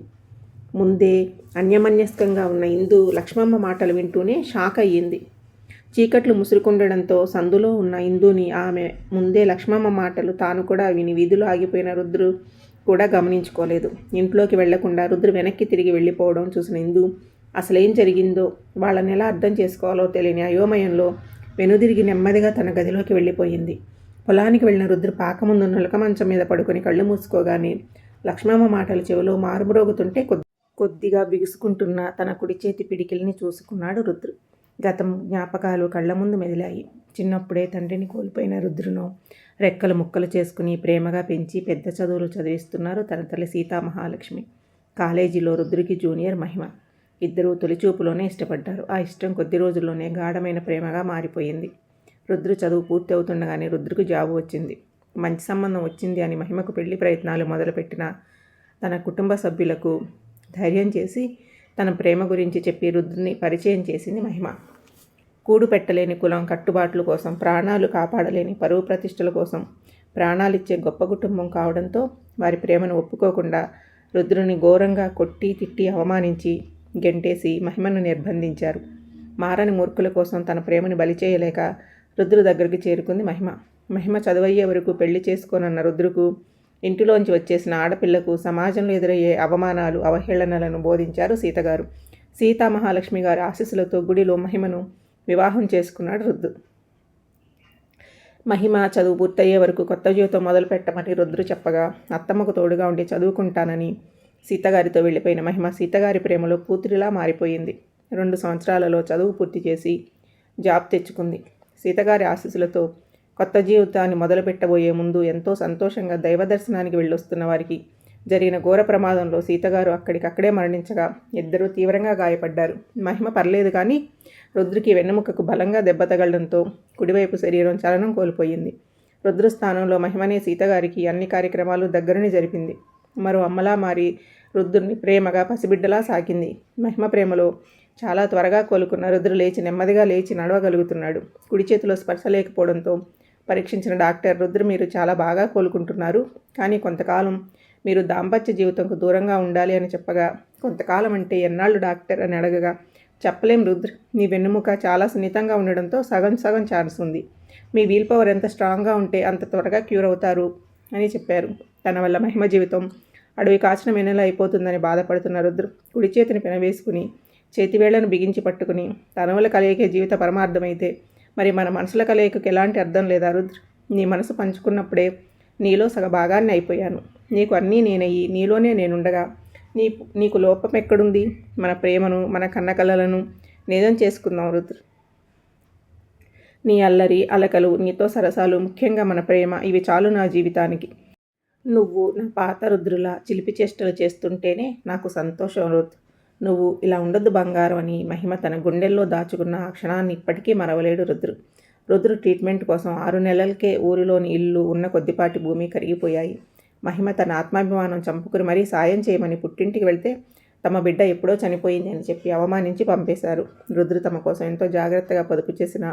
ముందే అన్యమన్యస్కంగా ఉన్న ఇందు లక్ష్మమ్మ మాటలు వింటూనే షాక్ అయ్యింది. చీకట్లు ముసురుకుండడంతో సందులో ఉన్న ఇందుని ఆమె ముందే లక్ష్మమ్మ మాటలు తాను కూడా విని వీధిలో ఆగిపోయిన రుద్రు కూడా గమనించుకోలేదు. ఇంట్లోకి వెళ్లకుండా రుద్రు వెనక్కి తిరిగి వెళ్ళిపోవడం చూసిన ఇందు అసలేం జరిగిందో వాళ్ళని ఎలా అర్థం చేసుకోవాలో తెలియని అయోమయంలో వెనుదిరిగి నెమ్మదిగా తన గదిలోకి వెళ్ళిపోయింది. పొలానికి వెళ్ళిన రుద్రు పాకముందు నులక మంచం మీద పడుకొని కళ్ళు మూసుకోగానే లక్ష్మమ్మ మాటలు చెవిలో మారుమ్రోగుతుంటే కొద్దిగా బిగుసుకుంటున్న తన కుడి చేతి పిడికిల్ని చూసుకున్నాడు రుద్రు. గతం జ్ఞాపకాలు కళ్ళ ముందు మెదిలాయి. చిన్నప్పుడే తండ్రిని కోల్పోయిన రుద్రును రెక్కలు ముక్కలు చేసుకుని ప్రేమగా పెంచి పెద్ద చదువులు చదివిస్తున్నారు తన తల్లి సీతామహాలక్ష్మి. కాలేజీలో రుద్రుకి జూనియర్ మహిమ. ఇద్దరూ తొలిచూపులోనే ఇష్టపడ్డారు. ఆ ఇష్టం కొద్ది రోజుల్లోనే గాఢమైన ప్రేమగా మారిపోయింది. రుద్రు చదువు పూర్తి అవుతుండగానే రుద్రుకు జాబు వచ్చింది. మంచి సంబంధం వచ్చింది అని మహిమకు పెళ్లి ప్రయత్నాలు మొదలుపెట్టిన తన కుటుంబ సభ్యులకు ధైర్యం చేసి తన ప్రేమ గురించి చెప్పి రుద్రుని పరిచయం చేసింది మహిమ. కూడు పెట్టలేని కులం కట్టుబాట్ల కోసం, ప్రాణాలు కాపాడలేని పరువు ప్రతిష్టల కోసం ప్రాణాలిచ్చే గొప్ప కుటుంబం కావడంతో వారి ప్రేమను ఒప్పుకోకుండా రుద్రుని ఘోరంగా కొట్టి తిట్టి అవమానించి గెంటేసి మహిమను నిర్బంధించారు. మారని మూర్ఖుల కోసం తన ప్రేమను బలి చేయలేక రుద్రు దగ్గరికి చేరుకుంది మహిమ. మహిమ చదువయ్యే వరకు పెళ్లి చేసుకోనన్న రుద్రుకు ఇంటిలోంచి వచ్చేసిన ఆడపిల్లకు సమాజంలో ఎదురయ్యే అవమానాలు, అవహేళనలను బోధించారు సీతగారు. సీతామహాలక్ష్మి గారి ఆశీస్సులతో గుడిలో మహిమను వివాహం చేసుకున్నాడు రుద్రు. మహిమ చదువు పూర్తయ్యే వరకు కొత్త జీవితం మొదలు పెట్టమని రుద్రు చెప్పగా అత్తమ్మకు తోడుగా ఉండి చదువుకుంటానని సీతగారితో వెళ్ళిపోయిన మహిమ సీతగారి ప్రేమలో కూతురిలా మారిపోయింది. 2 సంవత్సరాలలో చదువు పూర్తి చేసి జాబ్ తెచ్చుకుంది. సీతగారి ఆశీస్సులతో కొత్త జీవితాన్ని మొదలుపెట్టబోయే ముందు ఎంతో సంతోషంగా దైవ దర్శనానికి వెళ్ళొస్తున్న వారికి జరిగిన ఘోర ప్రమాదంలో సీతగారు అక్కడికక్కడే మరణించగా ఇద్దరూ తీవ్రంగా గాయపడ్డారు. మహిమ పర్లేదు కానీ రుద్రుకి వెన్నెముకకు బలంగా దెబ్బ తగలడంతో కుడివైపు శరీరం చలనం కోల్పోయింది. రుద్రు స్థానంలో మహిమనే సీతగారికి అన్ని కార్యక్రమాలు దగ్గరుని జరిపింది. మరో అమ్మలా మారి రుద్రుని ప్రేమగా పసిబిడ్డలా సాకింది. మహిమ ప్రేమలో చాలా త్వరగా కోలుకున్న రుద్రు నెమ్మదిగా లేచి నడవగలుగుతున్నాడు. కుడి చేతిలో స్పర్శ లేకపోవడంతో పరీక్షించిన డాక్టర్, రుద్రు మీరు చాలా బాగా కోలుకుంటున్నారు, కానీ కొంతకాలం మీరు దాంపత్య జీవితంకు దూరంగా ఉండాలి అని చెప్పగా, కొంతకాలం అంటే ఎన్నాళ్ళు డాక్టర్ అని అడగగా, చెప్పలేం రుద్ర, నీ వెన్నుముక చాలా సున్నితంగా ఉండడంతో సగం ఛాన్స్ ఉంది. మీ వీల్ పవర్ ఎంత స్ట్రాంగ్గా ఉంటే అంత త్వరగా క్యూర్ అవుతారు అని చెప్పారు. తన వల్ల మహిమ జీవితం అడవి కాచిన వెన్నెల అయిపోతుందని బాధపడుతున్న రుద్ర కుడి చేతిని పెనవేసుకుని చేతివేళ్లను బిగించి పట్టుకుని తన వల్ల కలయికే జీవిత పరమార్థమైతే మరి మన మనసుల కలయికకు ఎలాంటి అర్థం లేదా రుద్ర? నీ మనసు పంచుకున్నప్పుడే నీలో సగ భాగాన్ని అయిపోయాను. నీకు అన్నీ నేనయ్యి నీలోనే నేనుండగా నీకు లోపం ఎక్కడుంది? మన ప్రేమను, మన కన్నకలలను నిజం చేసుకుందాం రుద్ర. నీ అల్లరి, అలకలు, నీతో సరసాలు, ముఖ్యంగా మన ప్రేమ, ఇవి చాలు నా జీవితానికి. నువ్వు నా పాత రుద్రులా చిలిపి చేష్టలు చేస్తుంటేనే నాకు సంతోషం రుద్ర. నువ్వు ఇలా ఉండొద్దు బంగారం అని మహిమ తన గుండెల్లో దాచుకున్న ఆ క్షణాన్ని ఇప్పటికీ మరవలేడు రుద్రు ట్రీట్మెంట్ కోసం 6 నెలలకే ఊరిలోని ఇల్లు, ఉన్న కొద్దిపాటి భూమి కరిగిపోయాయి. మహిమ తన ఆత్మాభిమానం చంపుకుని మరీ సాయం చేయమని పుట్టింటికి వెళ్తే తమ బిడ్డ ఎప్పుడో చనిపోయింది అని చెప్పి అవమానించి పంపేశారు. రుద్రు తమ కోసం ఎంతో జాగ్రత్తగా పొదుపు చేసిన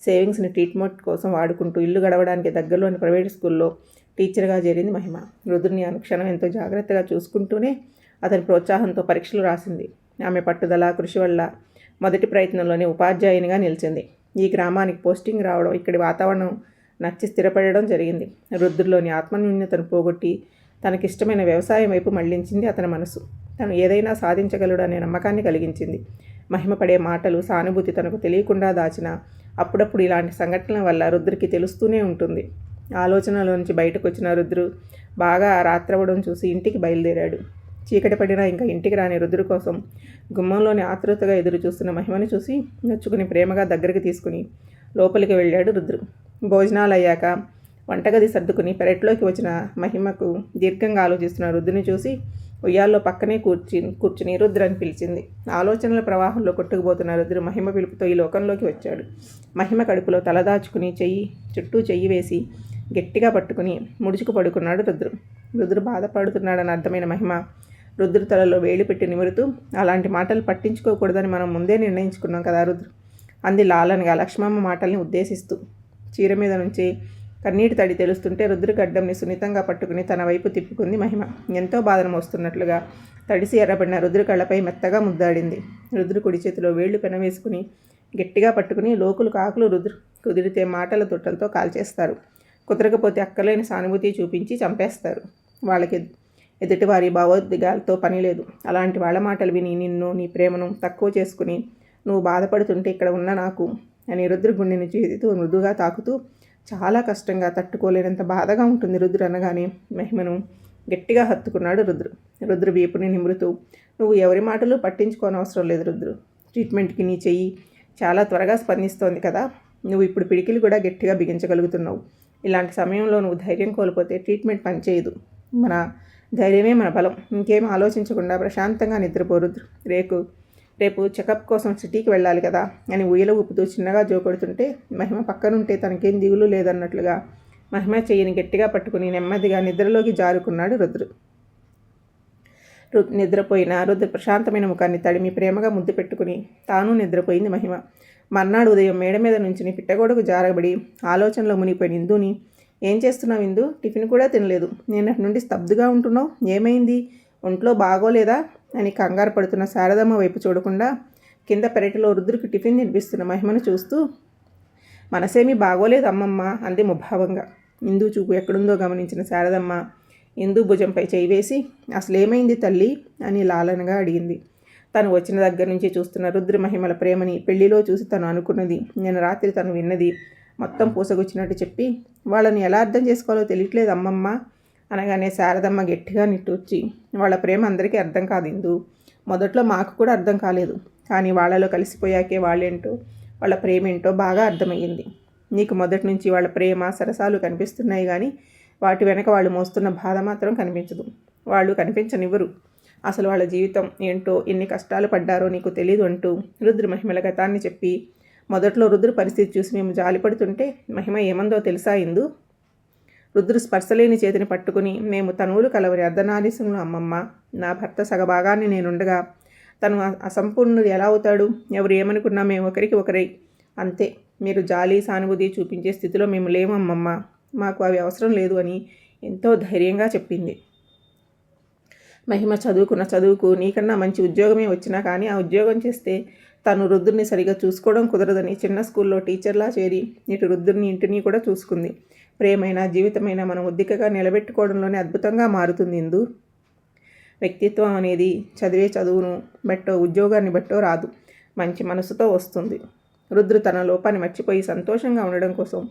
సేవింగ్స్ని ట్రీట్మెంట్ కోసం వాడుకుంటూ ఇల్లు గడవడానికి దగ్గరలోని ప్రైవేట్ స్కూల్లో టీచర్గా చేరింది మహిమ. రుద్రుని అనుక్షణం ఎంతో జాగ్రత్తగా చూసుకుంటూనే అతని ప్రోత్సాహంతో పరీక్షలు రాసింది. ఆమె పట్టుదల, కృషి వల్ల మొదటి ప్రయత్నంలోనే ఉపాధ్యాయునిగా నిలిచింది. ఈ గ్రామానికి పోస్టింగ్ రావడం, ఇక్కడి వాతావరణం నచ్చి స్థిరపడడం జరిగింది. రుద్రులోని ఆత్మన్యూన్యతను పోగొట్టి తనకిష్టమైన వ్యవసాయం వైపు మళ్లించింది అతని మనసు. తను ఏదైనా సాధించగలడు అనే నమ్మకాన్ని కలిగించింది. మహిమ పడే మాటలు, సానుభూతి తనకు తెలియకుండా దాచిన అప్పుడప్పుడు ఇలాంటి సంఘటనల వల్ల రుద్రుకి తెలుస్తూనే ఉంటుంది. ఆలోచనలోంచి బయటకు వచ్చిన రుద్రు బాగా రాత్రవడం చూసి ఇంటికి బయలుదేరాడు. చీకటి పడినా ఇంకా ఇంటికి రాని రుద్రు కోసం గుమ్మంలోని ఆతృతగా ఎదురు చూస్తున్న మహిమని చూసి నొచ్చుకుని ప్రేమగా దగ్గరికి తీసుకుని లోపలికి వెళ్ళాడు రుద్రు. భోజనాలు అయ్యాక వంటగది సర్దుకుని పెరట్లోకి వచ్చిన మహిమకు దీర్ఘంగా ఆలోచిస్తున్న రుద్రుని చూసి ఉయ్యాల్లో పక్కనే కూర్చుని రుద్ర అని పిలిచింది. ఆలోచనల ప్రవాహంలో కొట్టుకుపోతున్న రుద్రు మహిమ పిలుపుతో ఈ లోకంలోకి వచ్చాడు. మహిమ కడుపులో తలదాచుకుని చుట్టూ చెయ్యి వేసి గట్టిగా పట్టుకుని ముడుచుకు పడుకున్నాడు రుద్రు బాధపడుతున్నాడని అర్థమైన మహిమ రుద్రు తలలో వేలు పెట్టి నిమురుతూ, అలాంటి మాటలు పట్టించుకోకూడదని మనం ముందే నిర్ణయించుకున్నాం కదా రుద్రు అంది లాలనగా లక్ష్మమ్మ మాటల్ని ఉద్దేశిస్తూ. చీర మీద నుంచి కన్నీటి తడి తెలుస్తుంటే రుద్రు గడ్డంని సున్నితంగా పట్టుకుని తన వైపు తిప్పుకుంది మహిమ. ఎంతో బాధను మోస్తున్నట్లుగా తడిసి ఎర్రబడిన రుద్రు కళ్ళపై మెత్తగా ముద్దాడింది. రుద్రు కుడి చేతిలో వేళ్లు పెనవేసుకుని గట్టిగా పట్టుకుని లోకులు కాకులు రుద్రు కుదిరితే మాటల తొట్టలతో కాల్చేస్తారు, కుదరకపోతే అక్కలేని సానుభూతి చూపించి చంపేస్తారు. వాళ్ళకి ఎదుటివారి భావోద్వేగాలతో పని లేదు. అలాంటి వాళ్ళ మాటలు విని నిన్ను, నీ ప్రేమను తక్కువ చేసుకుని నువ్వు బాధపడుతుంటే ఇక్కడ ఉన్న నాకు అని రుద్రు గుండెని చేతితో మృదుగా తాకుతూ, చాలా కష్టంగా తట్టుకోలేనంత బాధగా ఉంటుంది రుద్రు అనగానే మహిమను గట్టిగా హత్తుకున్నాడు రుద్రు వీపుని నిమురుతూ, నువ్వు ఎవరి మాటలు పట్టించుకోనవసరం లేదు రుద్రు. ట్రీట్మెంట్కి నీ చెయ్యి చాలా త్వరగా స్పందిస్తోంది కదా, నువ్వు ఇప్పుడు పిడికిలు కూడా గట్టిగా బిగించగలుగుతున్నావు. ఇలాంటి సమయంలో నువ్వు ధైర్యం కోల్పోతే ట్రీట్మెంట్ పనిచేయదు. మన ధైర్యమే మన బలం. ఇంకేం ఆలోచించకుండా ప్రశాంతంగా నిద్రపో రుద్రు. రేపు చెకప్ కోసం సిటీకి వెళ్ళాలి కదా అని ఊయల ఊపుతూ చిన్నగా జోకొడుతుంటే మహిమ పక్కనుంటే తనకేం దిగులు లేదన్నట్లుగా మహిమ చెయ్యిని గట్టిగా పట్టుకుని నెమ్మదిగా నిద్రలోకి జారుకున్నాడు రుద్రు. నిద్రపోయిన రుద్ర ప్రశాంతమైన ముఖాన్ని తడిమి ప్రేమగా ముద్దు పెట్టుకుని తాను నిద్రపోయింది మహిమ. మర్నాడు ఉదయం మేడ మీద నుంచుని పిట్టగోడకు జారబడి ఆలోచనలో మునిగిపోయిన ఇందుని, ఏం చేస్తున్నావు ఇందు? టిఫిన్ కూడా తినలేదు, నిన్నటి నుండి స్తబ్దుగా ఉంటున్నావు, ఏమైంది? ఒంట్లో బాగోలేదా అని కంగారు పడుతున్న శారదమ్మ వైపు చూడకుండా కింద పెరటిలో రుద్రుకి టిఫిన్ తినిపిస్తున్న మహిమను చూస్తూ, మనసేమీ బాగోలేదు అమ్మమ్మ అంది ముభావంగా. ఇందు చూపు ఎక్కడుందో గమనించిన శారదమ్మ ఇందు భుజంపై చేయి వేసి, అసలేమైంది తల్లి అని లాలనగా అడిగింది. తను వచ్చిన దగ్గర నుంచి చూస్తున్న రుద్ర మహిమల ప్రేమని, పెళ్లిలో చూసి తను అనుకున్నది, నిన్న రాత్రి తను విన్నది మొత్తం పూసగుచ్చినట్టు చెప్పి, వాళ్ళని ఎలా అర్థం చేసుకోవాలో తెలియట్లేదు అమ్మమ్మ అనగానే శారదమ్మ గట్టిగా నిట్టూర్చి, వాళ్ళ ప్రేమ అందరికీ అర్థం కాదు ఇందు, మొదట్లో మాకు కూడా అర్థం కాలేదు, కానీ వాళ్ళలో కలిసిపోయాకే వాళ్ళేంటో వాళ్ళ ప్రేమ ఏంటో బాగా అర్థమయ్యింది. నీకు మొదటి నుంచి వాళ్ళ ప్రేమ సరసాలు కనిపిస్తున్నాయి, కానీ వాటి వెనక వాళ్ళు మోస్తున్న బాధ మాత్రం కనిపించదు. వాళ్ళు కనిపించనివ్వరు. అసలు వాళ్ళ జీవితం ఏంటో, ఎన్ని కష్టాలు పడ్డారో నీకు తెలీదు అంటూ రుద్ర మహిమల గతాన్ని చెప్పి, మొదట్లో రుద్ర పరిస్థితి చూసి మేము జాలిపడుతుంటే మహిమ ఏమందో తెలుసా ఇందు? రుద్రు స్పర్శలేని చేతిని పట్టుకుని, మేము తనువులు కలవరి అర్ధనారీసులను అమ్మమ్మ, నా భర్త సగభాగాన్ని నేనుండగా తను అసంపూర్ణుడు ఎలా అవుతాడు? ఎవరు ఏమనుకున్నా మేము ఒకరికి ఒకరై అంతే. మీరు జాలి సానుభూతి చూపించే స్థితిలో మేము లేము అమ్మమ్మ, మాకు అవి అవసరం లేదు అని ఎంతో ధైర్యంగా చెప్పింది. మహిమ చదువుకున్న చదువుకు నీకన్నా మంచి ఉద్యోగమే వచ్చినా కానీ ఆ ఉద్యోగం చేస్తే తను రుద్రుని సరిగా చూసుకోవడం కుదరదని చిన్న స్కూల్లో టీచర్లా చేరి ఇటు రుద్రుని ఇంటిని కూడా చూసుకుంది. ప్రేమైన జీవితమైన మనం ఉద్దికగా నిలబెట్టుకోవడంలోనే అద్భుతంగా మారుతుంది ఇందు. వ్యక్తిత్వం అనేది చదివే చదువును బట్టో ఉద్యోగాన్ని బట్టో రాదు, మంచి మనసుతో వస్తుంది. రుద్రు తన లోపాన్ని మర్చిపోయి సంతోషంగా ఉండడం కోసం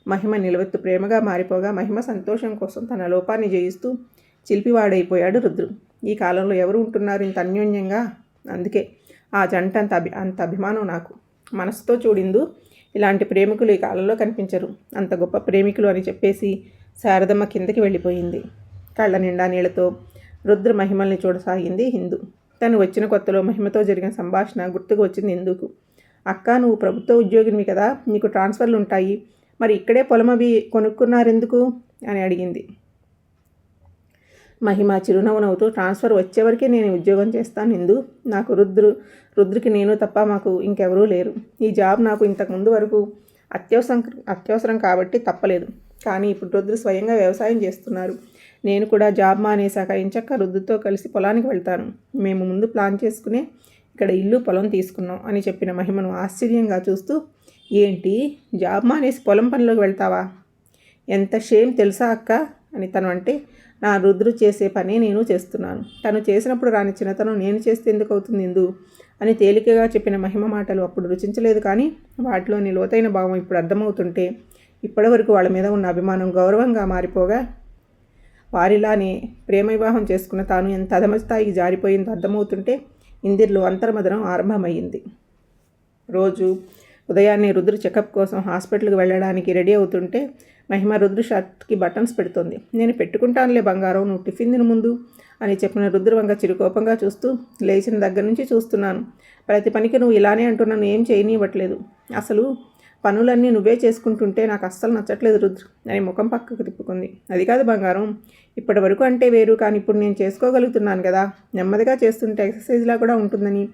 మహిమ నిలవెత్తు ప్రేమగా మారిపోగా, మహిమ సంతోషం కోసం తన లోపాన్ని జయిస్తూ చిలిపివాడైపోయాడు రుద్రు. ఈ కాలంలో ఎవరు ఉంటున్నారు ఇంత అన్యోన్యంగా? అందుకే ఆ జంట అంత అభిమానం నాకు. మనసుతో చూడిందు, ఇలాంటి ప్రేమికులు ఈ కాలంలో కనిపించరు, అంత గొప్ప ప్రేమికులు అని చెప్పేసి శారదమ్మ కిందకి వెళ్ళిపోయింది. కళ్ళ నిండా నీళ్లతో రుద్ర మహిమల్ని చూడసాగింది హిందూ. తను వచ్చిన కొత్తలో మహిమతో జరిగిన సంభాషణ గుర్తుకు వచ్చింది ఇందుకు. అక్క, నువ్వు ప్రభుత్వ ఉద్యోగినివి కదా, నీకు ట్రాన్స్ఫర్లు ఉంటాయి, మరి ఇక్కడే పొలం అవి కొనుక్కున్నారెందుకు అని అడిగింది. మహిమ చిరునవ్వు నవ్వుతూ, ట్రాన్స్ఫర్ వచ్చేవరకే నేను ఉద్యోగం చేస్తాను ఇందు, నాకు రుద్రుకి నేను తప్ప మాకు ఇంకెవరూ లేరు. ఈ జాబ్ నాకు ఇంతకుముందు వరకు అత్యవసరం కాబట్టి తప్పలేదు, కానీ ఇప్పుడు రుద్రు స్వయంగా వ్యవసాయం చేస్తున్నారు. నేను కూడా జాబ్ మానేశాక ఇంచక్క రుద్రుతో కలిసి పొలానికి వెళ్తాను. మేము ముందు ప్లాన్ చేసుకునే ఇక్కడ ఇల్లు పొలం తీసుకున్నాం అని చెప్పిన మహిమను ఆశ్చర్యంగా చూస్తూ, ఏంటి జాబ్ మానేసి పొలం పనిలోకి వెళ్తావా? ఎంత షేమ్ తెలుసా అక్క అని తను అంటే, నా రుద్రు చేసే పనే నేను చేస్తున్నాను, తను చేసినప్పుడు రాని చిన్నతనం నేను చేస్తే ఎందుకు అవుతుంది ఇందు అని తేలికగా చెప్పిన మహిమ మాటలు అప్పుడు రుచించలేదు, కానీ వాటిలోని లోతైన భావం ఇప్పుడు అర్థమవుతుంటే ఇప్పటివరకు వాళ్ళ మీద ఉన్న అభిమానం గౌరవంగా మారిపోగా, వారిలానే ప్రేమ వివాహం చేసుకున్న తాను ఎంత అధమస్థాయికి జారిపోయిందో అర్థమవుతుంటే ఇందిర్లో అంతర్మదనం ఆరంభమయ్యింది. రోజు ఉదయాన్నే రుద్రు చెకప్ కోసం హాస్పిటల్కి వెళ్ళడానికి రెడీ అవుతుంటే మహిమ రుద్రు షర్ట్కి బటన్స్ పెడుతోంది. నేను పెట్టుకుంటానులే బంగారం, నువ్వు టిఫిన్ తిను ముందు అని చెప్పిన రుద్రు వంక చిరుకోపంగా చూస్తూ, లేచిన దగ్గర నుంచి చూస్తున్నాను, ప్రతి పనికి నువ్వు ఇలానే అంటున్నాను, ఏం చేయనివ్వట్లేదు, అసలు పనులన్నీ నువ్వే చేసుకుంటుంటే నాకు అస్సలు నచ్చట్లేదు రుద్రు అని ముఖం పక్కకు తిప్పుకుంది. అది కాదు బంగారం, ఇప్పటి వరకు అంటే వేరు, కానీ ఇప్పుడు నేను చేసుకోగలుగుతున్నాను కదా, నెమ్మదిగా చేస్తుంటే ఎక్సర్సైజ్లా కూడా ఉంటుందని,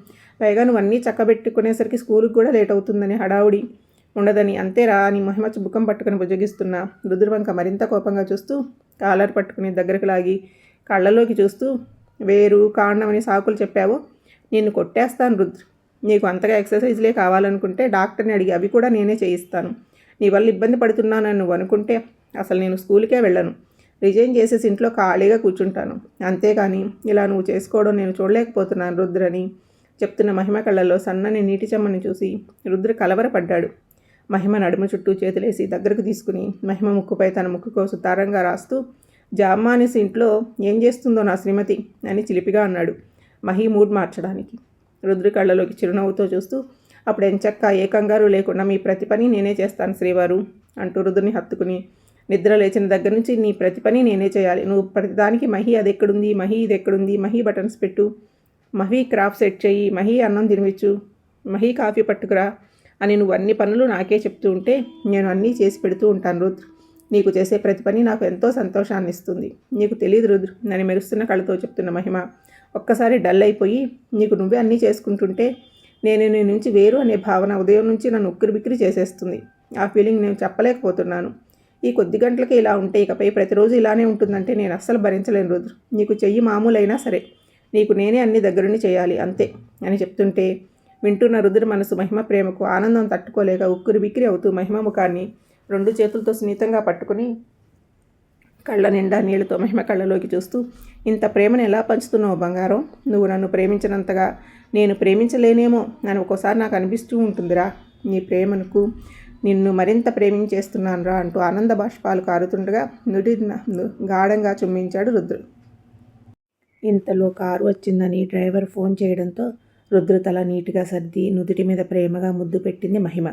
పైగా నువ్వు అన్నీ చక్కబెట్టుకునేసరికి స్కూల్కి కూడా లేట్ అవుతుందని హడావుడి ఉండదని, అంతేరా అని మహిమ ముఖం పట్టుకుని బుజ్జగిస్తున్న రుద్రు వంక మరింత కోపంగా చూస్తూ కాలర్ పట్టుకుని దగ్గరకు లాగి కళ్ళలోకి చూస్తూ, వేరు కాండమని సాకులు చెప్పావు, నిన్ను కొట్టేస్తాను రుద్రు, నీకు అంతగా ఎక్సర్సైజ్లే కావాలనుకుంటే డాక్టర్ని అడిగి అవి కూడా నేనే చేయిస్తాను, నీ వల్ల ఇబ్బంది పడుతున్నానని నువ్వు అనుకుంటే అసలు నేను స్కూల్కే వెళ్ళను, రిజైన్ చేసేసి ఇంట్లో ఖాళీగా కూర్చుంటాను, అంతేకాని ఇలా నువ్వు చేసుకోవడం నేను చూడలేకపోతున్నాను రుద్ర అని చెప్తున్న మహిమ కళ్ళల్లో సన్నని నీటి చెమ్మని చూసి రుద్ర కలవరపడ్డాడు. మహిమ నడుము చుట్టూ చేతులేసి దగ్గరకు తీసుకుని మహిమ ముక్కుపై తన ముక్కు కోసం తారంగా రాస్తూ, జాబ్ మానేసి ఇంట్లో ఏం చేస్తుందో నా శ్రీమతి అని చిలిపిగా అన్నాడు మహి మూడ్ మార్చడానికి. రుద్ర కళ్ళలోకి చిరునవ్వుతో చూస్తూ, అప్పుడు ఎంచక్క ఏ కంగారు లేకుండా మీ ప్రతి పని నేనే చేస్తాను శ్రీవారు అంటూ రుద్రుని హత్తుకుని, నిద్ర లేచిన దగ్గర నుంచి నీ ప్రతి పని నేనే చేయాలి, నువ్వు ప్రతిదానికి మహి అది ఎక్కడుంది, మహి ఇది ఎక్కడుంది, మహి బటన్స్ పెట్టు, మహి క్రాఫ్ట్ సెట్ చెయ్యి, మహి అన్నం తినిపించు, మహి కాఫీ పట్టుకురా అని నువ్వు అన్ని పనులు నాకే చెప్తూ ఉంటే నేను అన్నీ చేసి పెడుతూ ఉంటాను రుద్ర, నీకు చేసే ప్రతి పని నాకు ఎంతో సంతోషాన్ని ఇస్తుంది. నీకు తెలియదు రుద్రు అని మెరుస్తున్న కళ్ళతో చెప్తున్న మహిమ ఒక్కసారి డల్ అయిపోయి, నీకు నువ్వే అన్నీ చేసుకుంటుంటే నేను నీ నుంచి వేరు అనే భావన ఉదయం నుంచి నన్ను ఉక్కిరిబిక్కిరి చేసేస్తుంది. ఆ ఫీలింగ్ నేను చెప్పలేకపోతున్నాను. ఈ కొద్ది గంటలకి ఇలా ఉంటే ఇకపై ప్రతిరోజు ఇలానే ఉంటుందంటే నేను అస్సలు భరించలేను రుద్రు. నీకు చెయ్యి మామూలైనా సరే నీకు నేనే అన్ని దగ్గరుండి చేయాలి అంతే అని చెప్తుంటే వింటున్న రుద్ర మనసు మహిమ ప్రేమకు ఆనందం తట్టుకోలేక ఉక్కిరిబిక్కిరి అవుతూ మహిమ ముఖాన్ని 2 చేతులతో సున్నితంగా పట్టుకుని కళ్ళ నిండా నీళ్లతో మహిమ కళ్ళలోకి చూస్తూ, ఇంత ప్రేమను ఎలా పంచుతున్నావు బంగారం? నువ్వు నన్ను ప్రేమించినంతగా నేను ప్రేమించలేనేమో అని ఒక్కోసారి నాకు అనిపిస్తూ ఉంటుందిరా. నీ ప్రేమకు నిన్ను మరింత ప్రేమించేస్తున్నాను రా అంటూ ఆనంద బాష్పాలు కారుతుండగా నుడి గాఢంగా చుమ్మించాడు రుద్రు. ఇంతలో కారు వచ్చిందని డ్రైవర్ ఫోన్ చేయడంతో రుద్రు తల నీట్గా సర్ది నుదుటి మీద ప్రేమగా ముద్దు పెట్టింది మహిమ.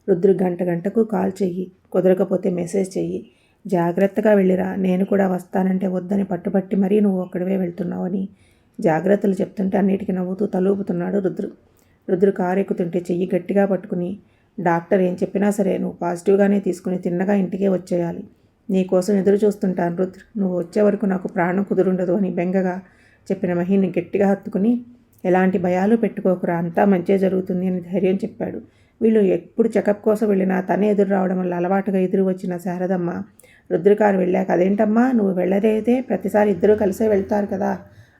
రుద్రు గంటకు కాల్ చెయ్యి, కుదరకపోతే మెసేజ్ చెయ్యి, జాగ్రత్తగా వెళ్ళిరా, నేను కూడా వస్తానంటే వద్దని పట్టుబట్టి మరీ నువ్వు ఒక్కడివే వెళ్తున్నావని జాగ్రత్తలు చెప్తుంటే అన్నిటికీ నవ్వుతూ తలూపుతున్నాడు రుద్రు కారు ఎక్కుతుంటే చెయ్యి గట్టిగా పట్టుకుని, డాక్టర్ ఏం చెప్పినా సరే నువ్వు పాజిటివ్గానే తీసుకుని తిన్నగా ఇంటికే వచ్చేయాలి. నీకోసం ఎదురు చూస్తుంటాను రుద్రు, నువ్వు వచ్చే వరకు నాకు ప్రాణం కుదురుండదు అని బెంగగా చెప్పిన మహిని గట్టిగా హత్తుకుని, ఎలాంటి భయాలు పెట్టుకోకురా, అంతా మంచే జరుగుతుంది అని ధైర్యం చెప్పాడు. వీళ్ళు ఎప్పుడు చెకప్ కోసం వెళ్ళినా తనే ఎదురు రావడం వల్ల అలవాటుగా ఎదురు వచ్చిన శారదమ్మ రుద్రకారు వెళ్ళాక, అదేంటమ్మా నువ్వు వెళ్ళదైతే ప్రతిసారి ఇద్దరూ కలిసే వెళ్తారు కదా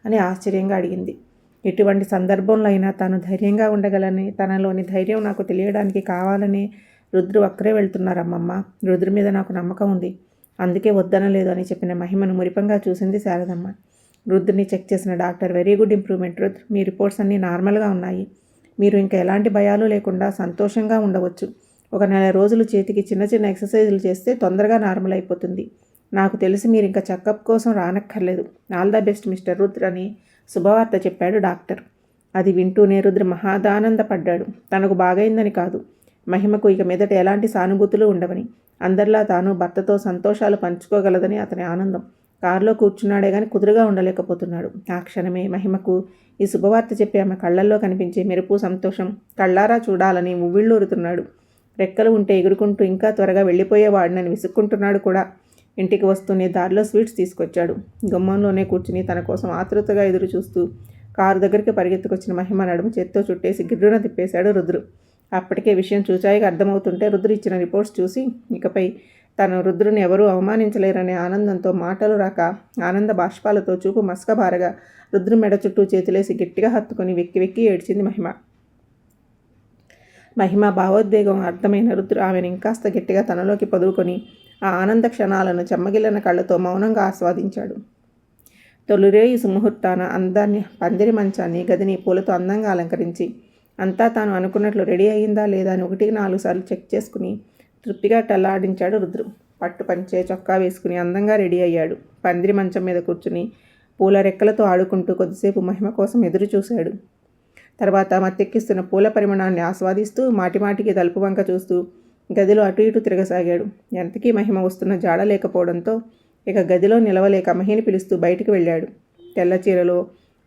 అని ఆశ్చర్యంగా అడిగింది. ఎటువంటి సందర్భంలో అయినా తాను ధైర్యంగా ఉండగలని, తనలోని ధైర్యం నాకు తెలియడానికి కావాలని రుద్రు ఒక్కరే వెళ్తున్నారమ్మమ్మ. రుద్రు మీద నాకు నమ్మకం ఉంది, అందుకే వద్దనలేదు అని చెప్పిన మహిమను మురిపంగా చూసింది శారదమ్మ. రుద్రుని చెక్ చేసిన డాక్టర్, వెరీ గుడ్ ఇంప్రూవ్మెంట్ రుద్ర్, మీ రిపోర్ట్స్ అన్నీ నార్మల్గా ఉన్నాయి. మీరు ఇంకా ఎలాంటి భయాలు లేకుండా సంతోషంగా ఉండవచ్చు. ఒక 4 రోజులు చేతికి చిన్న ఎక్సర్సైజులు చేస్తే తొందరగా నార్మల్ అయిపోతుంది. నాకు తెలిసి మీరు ఇంకా చెకప్ కోసం రానక్కర్లేదు. ఆల్ ద బెస్ట్ మిస్టర్ రుద్ర్ అని శుభవార్త చెప్పాడు డాక్టర్. అది వింటూనే రుద్ర మహాదానందపడ్డాడు. తనకు బాగైందని కాదు, మహిమకు ఇక మీదట ఎలాంటి సానుభూతులు ఉండవని, అందరిలా తాను భర్తతో సంతోషాలు పంచుకోగలదని అతని ఆనందం. కారులో కూర్చున్నాడే కానీ కుదురుగా ఉండలేకపోతున్నాడు. ఆ క్షణమే మహిమకు ఈ శుభవార్త చెప్పి ఆమె కళ్ళల్లో కనిపించే మెరుపు సంతోషం కళ్ళారా చూడాలని ఉవ్విళ్ళూరుతున్నాడు. రెక్కలు ఉంటే ఎగురుకుంటూ ఇంకా త్వరగా వెళ్ళిపోయేవాడినని విసుక్కుంటున్నాడు కూడా. ఇంటికి వస్తూనే దారిలో స్వీట్స్ తీసుకొచ్చాడు. గుమ్మంలోనే కూర్చుని తన కోసం ఆతృతగా ఎదురు చూస్తూ కారు దగ్గరికి పరిగెత్తుకొచ్చిన మహిమ నడుము చేత్తో చుట్టేసి గిర్రున తిప్పేశాడు రుద్రు. అప్పటికే విషయం చూచాయిగా అర్థమవుతుంటే రుద్రు ఇచ్చిన రిపోర్ట్స్ చూసి ఇకపై తను రుద్రుని ఎవరూ అవమానించలేరనే ఆనందంతో మాటలు రాక ఆనంద బాష్పాలతో చూపు మస్కబారగా రుద్రు మెడ చుట్టూ చేతులేసి గట్టిగా హత్తుకొని వెక్కి వెక్కి ఏడ్చింది మహిమ భావోద్వేగం అర్థమైన రుద్రు ఆమెను ఇంకాస్త గట్టిగా తనలోకి పొదువుకొని ఆ ఆనంద క్షణాలను చెమ్మగిలిన కళ్ళతో మౌనంగా ఆస్వాదించాడు. తొలిరేయి సుముహూర్తాన అందాన్ని పందిరి మంచాన్ని గదిని పూలతో అందంగా అలంకరించి అంతా తాను అనుకున్నట్లు రెడీ అయ్యిందా లేదా అని 1-4 సార్లు చెక్ చేసుకుని తృప్తిగా టల్లాడించాడు రుద్రు. పట్టు పంచే చొక్కా వేసుకుని అందంగా రెడీ అయ్యాడు. పందిరి మంచం మీద కూర్చుని పూల రెక్కలతో ఆడుకుంటూ కొద్దిసేపు మహిమ కోసం ఎదురు చూశాడు. తర్వాత మత్తెక్కిస్తున్న పూల పరిమాణాన్ని ఆస్వాదిస్తూ మాటిమాటికి తలుపు వంక చూస్తూ గదిలో అటు ఇటు తిరగసాగాడు. ఎంతకీ మహిమ వస్తున్న జాడ లేకపోవడంతో ఇక గదిలో నిలవలేక మహిని పిలుస్తూ బయటికి వెళ్ళాడు. తెల్ల చీరలో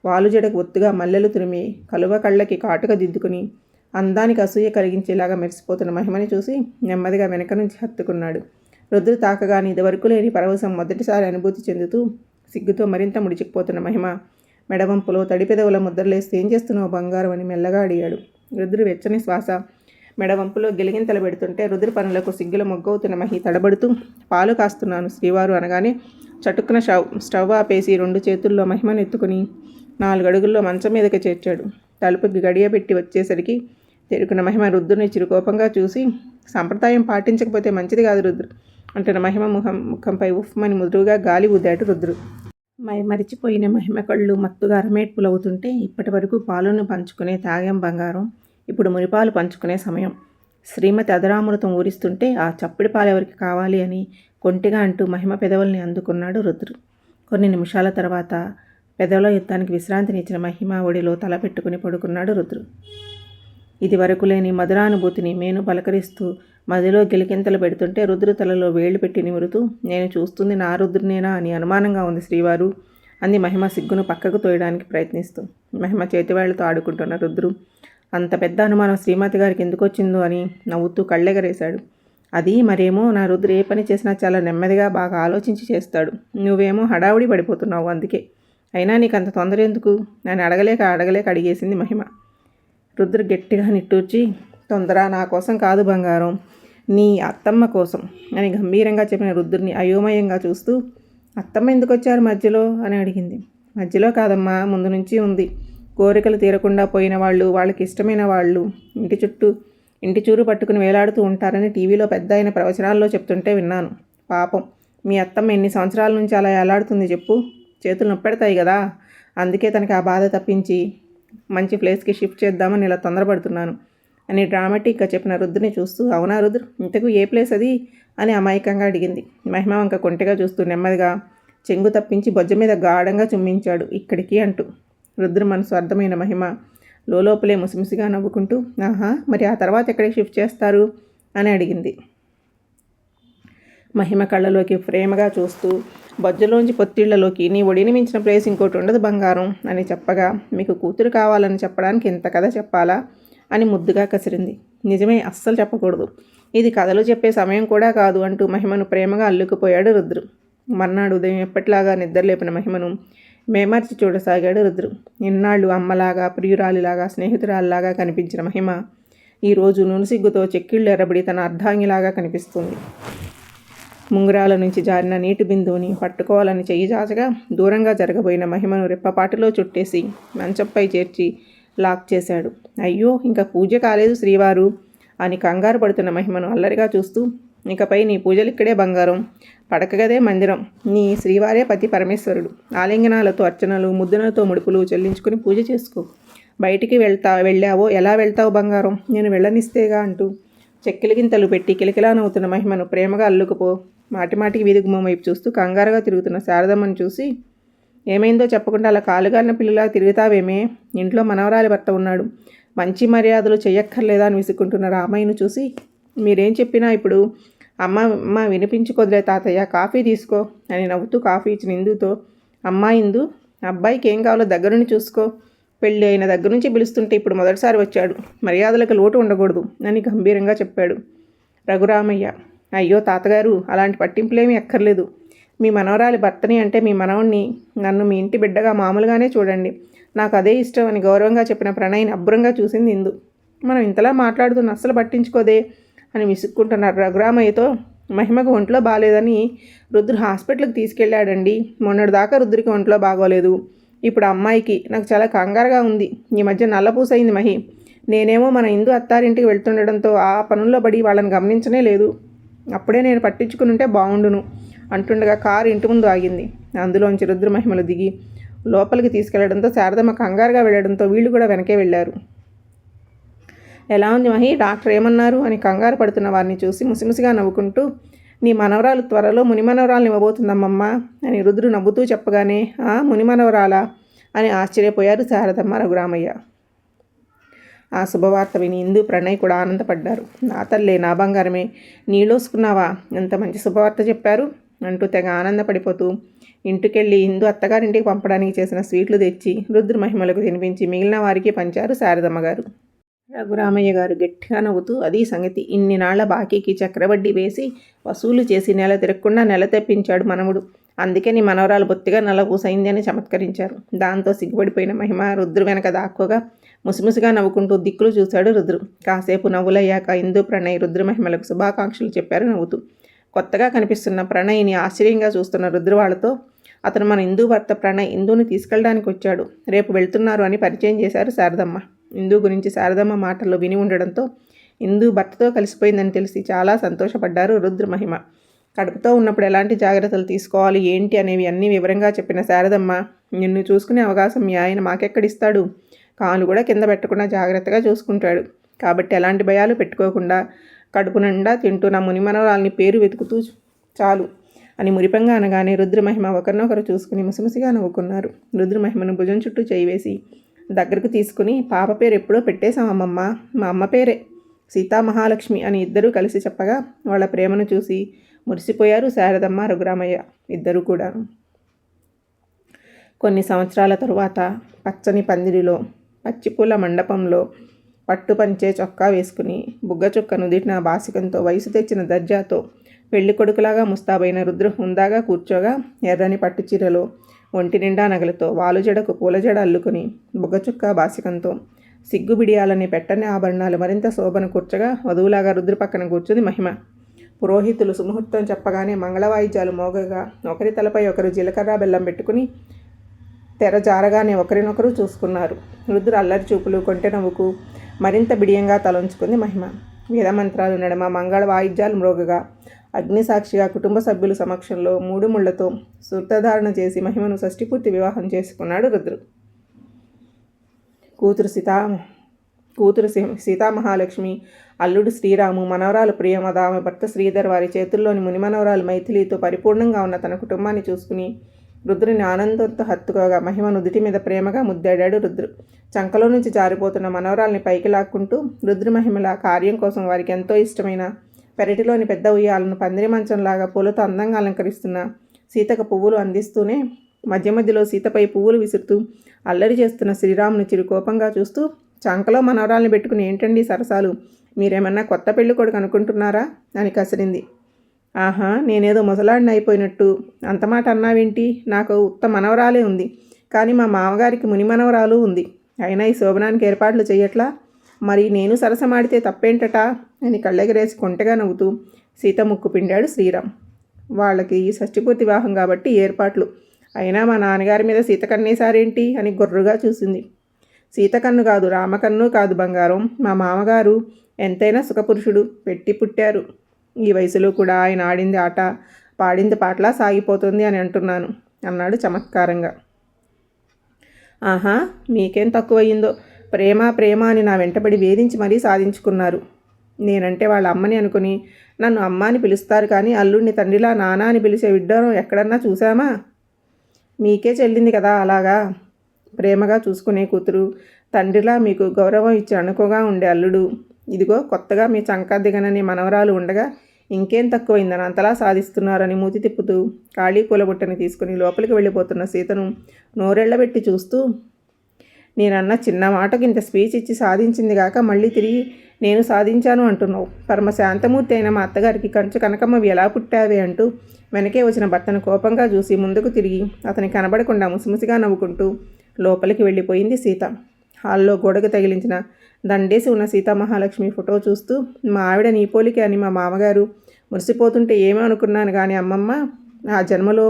వాలుజడకు ఒత్తుగా మల్లెలు తురిమి కలువ కళ్ళకి కాటుక దిద్దుకుని అందానికి అసూయ కలిగించేలాగా మెరిసిపోతున్న మహిమని చూసి నెమ్మదిగా వెనక నుంచి హత్తుకున్నాడు. రుద్రు తాకగాని ఇదివరకు లేని పరవశం మొదటిసారి అనుభూతి చెందుతూ సిగ్గుతో మరింత ముడిచిపోతున్న మహిమ మెడవంపులో తడిపెదవుల ముద్రలేస్తే ఏం చేస్తున్నావు బంగారం అని మెల్లగా అడిగాడు. రుద్రు వెచ్చని శ్వాస మెడవంపులో గిలిగింతలు పెడుతుంటే రుద్రు పనులకు సిగ్గుల మొగ్గవుతున్న మహి తడబడుతూ పాలు కాస్తున్నాను శ్రీవారు అనగానే చటుక్కున స్టవ్ ఆపేసి 2 చేతుల్లో మహిమను ఎత్తుకుని 4 అడుగుల్లో మంచం మీదకి చేర్చాడు. తలుపుకి గడియ పెట్టి వచ్చేసరికి తెరుకున్న మహిమ రుద్రుని చిరుకోపంగా చూసి, సంప్రదాయం పాటించకపోతే మంచిది కాదు రుద్రు అంటున్న మహిమ ముఖంపై ఉఫ్మని మృదువుగా గాలి ఊదాడు రుద్రు. మరిచిపోయిన మహిమ కళ్ళు మత్తుగా అరమేట్పులవుతుంటే, ఇప్పటి వరకు పాలను పంచుకునే తాగాం బంగారం, ఇప్పుడు మురిపాలు పంచుకునే సమయం. శ్రీమతి అధరామృతం ఊరిస్తుంటే ఆ చప్పిడి పాలు ఎవరికి కావాలి అని కొంటిగా అంటూ మహిమ పెదవుల్ని అందుకున్నాడు రుద్రు. కొన్ని నిమిషాల తర్వాత పెదవుల యుద్ధానికి విశ్రాంతినిచ్చిన మహిమ ఒడిలో తల పెట్టుకుని పడుకున్నాడు రుద్రు. ఇది వరకు లేని మధురానుభూతిని మేను పలకరిస్తూ మదిలో గిలికింతలు పెడుతుంటే రుద్రు తలలో వేళ్లు పెట్టి నిమురుతూ, నేను చూస్తుంది నా రుద్రునేనా అని అనుమానంగా ఉంది శ్రీవారు అంది మహిమ సిగ్గును పక్కకు తోయడానికి ప్రయత్నిస్తూ. మహిమ చేతివేళ్లతో ఆడుకుంటున్న రుద్రు అంత పెద్ద అనుమానం శ్రీమతి గారికి ఎందుకు వచ్చిందో అని నవ్వుతూ కళ్ళెగరేశాడు. అది మరేమో నా రుద్ర ఏ పని చేసినా చాలా నెమ్మదిగా బాగా ఆలోచించి చేస్తాడు. నువ్వేమో హడావుడి పడిపోతున్నావు అందుకే. అయినా నీకు అంత తొందర ఎందుకు అని అడగలేక అడిగేసింది మహిమ. రుద్ర గట్టిగా నిట్టూర్చి, తొందర నా కోసం కాదు బంగారం, నీ అత్తమ్మ కోసం అని గంభీరంగా చెప్పిన రుద్రుని అయోమయంగా చూస్తూ, అత్తమ్మ ఎందుకు వచ్చారు మధ్యలో అని అడిగింది. మధ్యలో కాదమ్మా, ముందు నుంచి ఉంది. కోరికలు తీరకుండా పోయిన వాళ్ళు, వాళ్ళకి ఇష్టమైన వాళ్ళు ఇంటి చూరు పట్టుకుని వేలాడుతూ ఉంటారని టీవీలో పెద్ద అయిన ప్రవచనాల్లో చెప్తుంటే విన్నాను. పాపం మీ అత్తమ్మ ఎన్ని సంవత్సరాల నుంచి అలా వేలాడుతుంది చెప్పు. చేతులు నొప్పెడతాయి కదా, అందుకే తనకి ఆ బాధ తప్పించి మంచి ప్లేస్కి షిఫ్ట్ చేద్దామని ఇలా తొందరపడుతున్నాను అని డ్రామాటిక్గా చెప్పిన రుద్రుని చూస్తూ, అవునా రుద్రు, ఇంతకు ఏ ప్లేస్ అది అని అమాయకంగా అడిగింది. మహిమ వంక కొంటెగా చూస్తూ నెమ్మదిగా చెంగు తప్పించి బొజ్జ మీద గాఢంగా చుమ్మించాడు, ఇక్కడికి అంటూ. రుద్రు మనసు అర్థమైన మహిమ లోపలే ముసిముసిగా నవ్వుకుంటూ, ఆహా, మరి ఆ తర్వాత ఎక్కడికి షిఫ్ట్ చేస్తారు అని అడిగింది. మహిమ కళ్ళలోకి ప్రేమగా చూస్తూ, బొజ్జలోంచి పొత్తిళ్లలోకి నీ ఒడిని మించిన ప్లేస్ ఇంకోటి ఉండదు బంగారం అని చెప్పగా, మీకు కూతురు కావాలని చెప్పడానికి ఇంత కథ చెప్పాలా అని ముద్దుగా కసిరింది. నిజమే, అస్సలు చెప్పకూడదు, ఇది కథలు చెప్పే సమయం కూడా కాదు అంటూ మహిమను ప్రేమగా అల్లుకుపోయాడు రుద్రు. మర్నాడు ఉదయం ఎప్పటిలాగా నిద్రలేపిన మహిమను మేమర్చి చూడసాగాడు రుద్రు. ఇన్నాళ్ళు అమ్మలాగా, ప్రియురాలిలాగా, స్నేహితురాలిలాగా కనిపించిన మహిమ ఈరోజు నునుసిగ్గుతో చెక్కిళ్ళు ఎర్రబడి తన అర్ధాంగిలాగా కనిపిస్తుంది. ముంగురాల నుంచి జారిన నీటి బిందువుని పట్టుకోవాలని చెయ్యి జాచగా దూరంగా జరగబోయిన మహిమను రెప్పపాటులో చుట్టేసి మంచంపై చేర్చి లాక్ చేశాడు. అయ్యో, ఇంకా పూజ కాలేదు శ్రీవారు అని కంగారు పడుతున్న మహిమను అల్లరిగా చూస్తూ, ఇకపై నీ పూజలు ఇక్కడే బంగారం, పడకగదే మందిరం, నీ శ్రీవారే పతి పరమేశ్వరుడు, ఆలింగనాలతో అర్చనలు, ముద్దునలతో ముడుపులు చెల్లించుకుని పూజ చేసుకో. బయటికి వెళ్ళావో ఎలా వెళ్తావు బంగారం, నేను వెళ్ళనిస్తేగా అంటూ చెక్కిలిగింతలు పెట్టి కిలకిలా నవ్వుతున్న మహిమను ప్రేమగా అల్లుకుపో మాటిమాటికి వీధి గుమ్మం వైపు చూస్తూ కంగారుగా తిరుగుతున్న శారదమ్మను చూసి, ఏమైందో చెప్పకుండా అలా కాలుగాలిన పిల్లలా తిరుగుతావేమే, ఇంట్లో మనవరాలి భర్త ఉన్నాడు, మంచి మర్యాదలు చెయ్యక్కర్లేదా అని విసుక్కుంటున్న రామయ్యను చూసి, మీరేం చెప్పినా ఇప్పుడు అమ్మ వినిపించుకోదులే తాతయ్య, కాఫీ తీసుకో అని నవ్వుతూ కాఫీ ఇచ్చిన ఇందుతో, అమ్మా ఇందు, అబ్బాయికి ఏం కావాలో దగ్గరుండి చూసుకో, పెళ్ళి అయిన దగ్గర నుంచి పిలుస్తుంటే ఇప్పుడు మొదటిసారి వచ్చాడు, మర్యాదలకు లోటు ఉండకూడదు అని గంభీరంగా చెప్పాడు రఘురామయ్య. అయ్యో తాతగారు, అలాంటి పట్టింపులేమీ అక్కర్లేదు, మీ మనవరాలి భర్తని అంటే మీ మనవణ్ణి, నన్ను మీ ఇంటి బిడ్డగా మామూలుగానే చూడండి, నాకు అదే ఇష్టం అని గౌరవంగా చెప్పిన ప్రణయ్ని అబ్బురంగా చూసింది ఇందు. మనం ఇంతలా మాట్లాడుతున్న అస్సలు పట్టించుకోదే అని విసుక్కుంటున్నారు రఘురామయ్యతో. మహిమకు ఒంట్లో బాగాలేదని రుద్రు హాస్పిటల్కి తీసుకెళ్ళాడండి, మొన్నటిదాకా రుద్రికి ఒంట్లో బాగోలేదు, ఇప్పుడు అమ్మాయికి నాకు చాలా కంగారుగా ఉంది, ఈ మధ్య నల్లపూసైంది మహి, నేనేమో మన ఇందు అత్తారింటికి వెళ్తుండడంతో ఆ పనుల్లో పడి వాళ్ళని గమనించనే లేదు, అప్పుడే నేను పట్టించుకుని ఉంటే బాగుండును అంటుండగా కారు ఇంటి ముందు ఆగింది. అందులోంచి రుద్ర మహిమలు దిగి లోపలికి తీసుకెళ్లడంతో శారదమ్మ కంగారుగా వెళ్ళడంతో వీళ్ళు కూడా వెనకే వెళ్ళారు. ఎలా ఉంది మహి, డాక్టర్ ఏమన్నారు అని కంగారు పడుతున్న వారిని చూసి ముసిముసిగా నవ్వుకుంటూ, నీ మనవరాలు త్వరలో ముని మనవరాలను ఇవ్వబోతుందమ్మమ్మ అని రుద్రు నవ్వుతూ చెప్పగానే, ముని మనవరాలా అని ఆశ్చర్యపోయారు శారదమ్మ రఘురామయ్య. ఆ శుభవార్త విని ఇందు ప్రణయ్ కూడా ఆనందపడ్డారు. నా తల్లే, నా బంగారమే, నీళ్ళోసుకున్నావా, ఎంత మంచి శుభవార్త చెప్పారు అంటూ తెగ ఆనందపడిపోతూ ఇంటికెళ్ళి ఇందు అత్తగారింటికి పంపడానికి చేసిన స్వీట్లు తెచ్చి రుద్ర మహిమలకు తినిపించి మిగిలిన వారికి పంచారు శారదమ్మ గారు. రఘురామయ్య గారు గట్టిగా నవ్వుతూ, అది సంగతి, ఇన్ని నాళ్ల బాకీకి చక్రవడ్డీ వేసి వసూలు చేసి నెల తిరగకుండా నెల తెప్పించాడు మనముడు, అందుకే నీ మనవరాలు బొత్తిగా నల్లపూసైంది అని చమత్కరించారు. దాంతో సిగ్గుపడిపోయిన మహిమ రుద్రు వెనక దాక్కోగా ముసిముసిగా నవ్వుకుంటూ దిక్కులు చూశాడు రుద్రు. కాసేపు నవ్వులయ్యాక ఇందు ప్రణయ్ రుద్ర మహిమలకు శుభాకాంక్షలు చెప్పారు నవ్వుతూ. కొత్తగా కనిపిస్తున్న ప్రణయ్ని ఆశ్చర్యంగా చూస్తున్న రుద్రు వాళ్ళతో, అతను మన ఇందు భర్త ప్రణయ్, ఇందుని తీసుకెళ్ళడానికి వచ్చాడు, రేపు వెళ్తున్నారు అని పరిచయం చేశారు శారదమ్మ. ఇందు గురించి శారదమ్మ మాటల్లో విని ఉండడంతో ఇందు భర్తతో కలిసిపోయిందని తెలిసి చాలా సంతోషపడ్డారు రుద్ర మహిమ. కడుపుతో ఉన్నప్పుడు ఎలాంటి జాగ్రత్తలు తీసుకోవాలి ఏంటి అనేవి అన్నీ వివరంగా చెప్పిన శారదమ్మ, నిన్ను చూసుకునే అవకాశం మీ ఆయన మాకెక్కడిస్తాడు, కాలు కూడా కింద పెట్టకుండా జాగ్రత్తగా చూసుకుంటాడు, కాబట్టి ఎలాంటి భయాలు పెట్టుకోకుండా కడుపు నిండా తింటూ నా ముని మనవరాల్ని పేరు వెతుకుతూ చాలు అని మురిపంగా అనగానే రుద్రమహిమ ఒకరినొకరు చూసుకుని ముసిముసిగా నవ్వుకున్నారు. రుద్రమహిమను భుజం చుట్టూ చేయి వేసి దగ్గరకు తీసుకుని, పాప పేరు ఎప్పుడో పెట్టేశామమ్మమ్మ, మా అమ్మ పేరే సీతామహాలక్ష్మి అని ఇద్దరూ కలిసి చెప్పగా వాళ్ళ ప్రేమను చూసి మురిసిపోయారు శారదమ్మ రఘురామయ్య ఇద్దరూ కూడా. కొన్ని సంవత్సరాల తరువాత పచ్చని పందిరిలో పచ్చిపూల మండపంలో పట్టు పంచే చొక్కా వేసుకుని బుగ్గ చుక్క నుదిటిన బాసికంతో వయసు తెచ్చిన దర్జాతో పెళ్లి కొడుకులాగా ముస్తాబైన రుద్ర హుందాగా కూర్చోగా ఎర్రని పట్టు చీరలో ఒంటి నిండా నగలతో వాలుజడకు పూలజడ అల్లుకుని బుగ్గచుక్క బాసికంతో సిగ్గు బిడియాలని పెట్టని ఆభరణాలు మరింత శోభను కూర్చగా వధువులాగా రుద్ర పక్కన కూర్చుంది మహిమ. పురోహితులు సుముహూర్తం చెప్పగానే మంగళవాయిద్యాలు మోగగా ఒకరి తలపై ఒకరు జీలకర్ర బెల్లం పెట్టుకుని తెర జారగానే ఒకరినొకరు చూసుకున్నారు. రుద్ర అల్లరి చూపులు కొంటె నవ్వుకు మరింత బిడియంగా తలంచుకుంది మహిమ. వేదమంత్రాలు నడమ మంగళ వాయిద్యాలు మ్రోగగా అగ్నిసాక్షిగా కుటుంబ సభ్యుల సమక్షంలో 3 ముళ్లతో సూత్రధారణ చేసి మహిమను షష్ఠిపూర్తి వివాహం చేసుకున్నాడు రుద్రు. కూతురు సీతామహాలక్ష్మి, అల్లుడు శ్రీరాము, మనవరాలు ప్రియమద, ఆమె భర్త శ్రీధర్, వారి చేతుల్లోని ముని మనవరాలు మైథిలితో పరిపూర్ణంగా ఉన్న తన కుటుంబాన్ని చూసుకుని రుద్రుని ఆనందంతో హత్తుకోగా మహిమ నుదుటి మీద ప్రేమగా ముద్దాడాడు రుద్రు. చంకలో నుంచి జారిపోతున్న మనవరాల్ని పైకి లాక్కుంటూ రుద్ర మహిమల కార్యం కోసం వారికి ఎంతో ఇష్టమైన పెరటిలోని పెద్ద ఉయ్యాలను పందిరి మంచంలాగా పూలతో అందంగా అలంకరిస్తున్న సీతకు పువ్వులు అందిస్తూనే మధ్య మధ్యలో సీతపై పువ్వులు విసురుతూ అల్లరి చేస్తున్న శ్రీరాముని చిరుకోపంగా చూస్తూ చంకలో మనవరాల్ని పెట్టుకుని ఏంటండి సరసాలు, మీరేమన్నా కొత్త పెళ్లి కొడుకు అనుకుంటున్నారా అని కసిరింది. ఆహా, నేనేదో ముసలాడిని అయిపోయినట్టు అంత మాట అన్నావేంటి? నాకు ఉత్త మనవరాలే ఉంది, కానీ మా మామగారికి ముని మనవరాలు ఉంది. అయినా ఈ శోభనానికి ఏర్పాట్లు చెయ్యట్లా? మరి నేను సరసమాడితే తప్పేంటట అని కళ్ళెగరేసి కొంటగా నవ్వుతూ సీత ముక్కు పిండాడు శ్రీరామ్. వాళ్ళకి షష్ఠిపూర్తి వివాహం కాబట్టి ఏర్పాట్లు. అయినా మా నాన్నగారి మీద సీత కన్నేసారేంటి అని గొర్రుగా చూసింది. సీత కన్ను కాదు, రామకన్ను కాదు బంగారం. మా మామగారు ఎంతైనా సుఖపురుషుడు, పెట్టి పుట్టారు. ఈ వయసులో కూడా ఆయన ఆడింది ఆట, పాడింది పాటలా సాగిపోతుంది అని అంటున్నాను అన్నాడు చమత్కారంగా. ఆహా, మీకేం తక్కువయ్యిందో, ప్రేమ ప్రేమ అని నా వెంటబడి వేధించి మరీ సాధించుకున్నారు. నేనంటే వాళ్ళ అమ్మని అనుకుని నన్ను అమ్మ అని పిలుస్తారు, కానీ అల్లుడిని తండ్రిలా నాన్న అని పిలిచే విడ్డరం ఎక్కడన్నా చూసామా? మీకే చెల్లింది కదా అలాగా ప్రేమగా చూసుకునే కూతురు, తండ్రిలా మీకు గౌరవం ఇచ్చి అనుకోగా ఉండే అల్లుడు, ఇదిగో కొత్తగా మీ చంకా దిగనని మనవరాలు ఉండగా ఇంకేం తక్కువైందని అంతలా సాధిస్తున్నారని మూతి తిప్పుతూ ఖాళీ పూలబుట్టని తీసుకుని లోపలికి వెళ్ళిపోతున్న సీతను నోరెళ్లబెట్టి చూస్తూ, నేనన్న చిన్న మాటకి ఇంత స్పీచ్ ఇచ్చి సాధించింది కాక మళ్ళీ తిరిగి నేను సాధించాను అంటున్నావు. పరమ శాంతమూర్తి అయిన మా అత్తగారికి కంచు కనకమ్మవి ఎలా పుట్టావే అంటూ వెనకే వచ్చిన భర్తను కోపంగా చూసి ముందుకు తిరిగి అతని కనబడకుండా ముసిముసిగా నవ్వుకుంటూ లోపలికి వెళ్ళిపోయింది సీత. హాల్లో గోడకు తగిలించిన దండేసి ఉన్న సీతామహాలక్ష్మి ఫోటో చూస్తూ, మా ఆవిడ నీ పోలికే అని మా మామగారు మురిసిపోతుంటే ఏమో అనుకున్నాను, కానీ అమ్మమ్మ, ఆ జన్మలో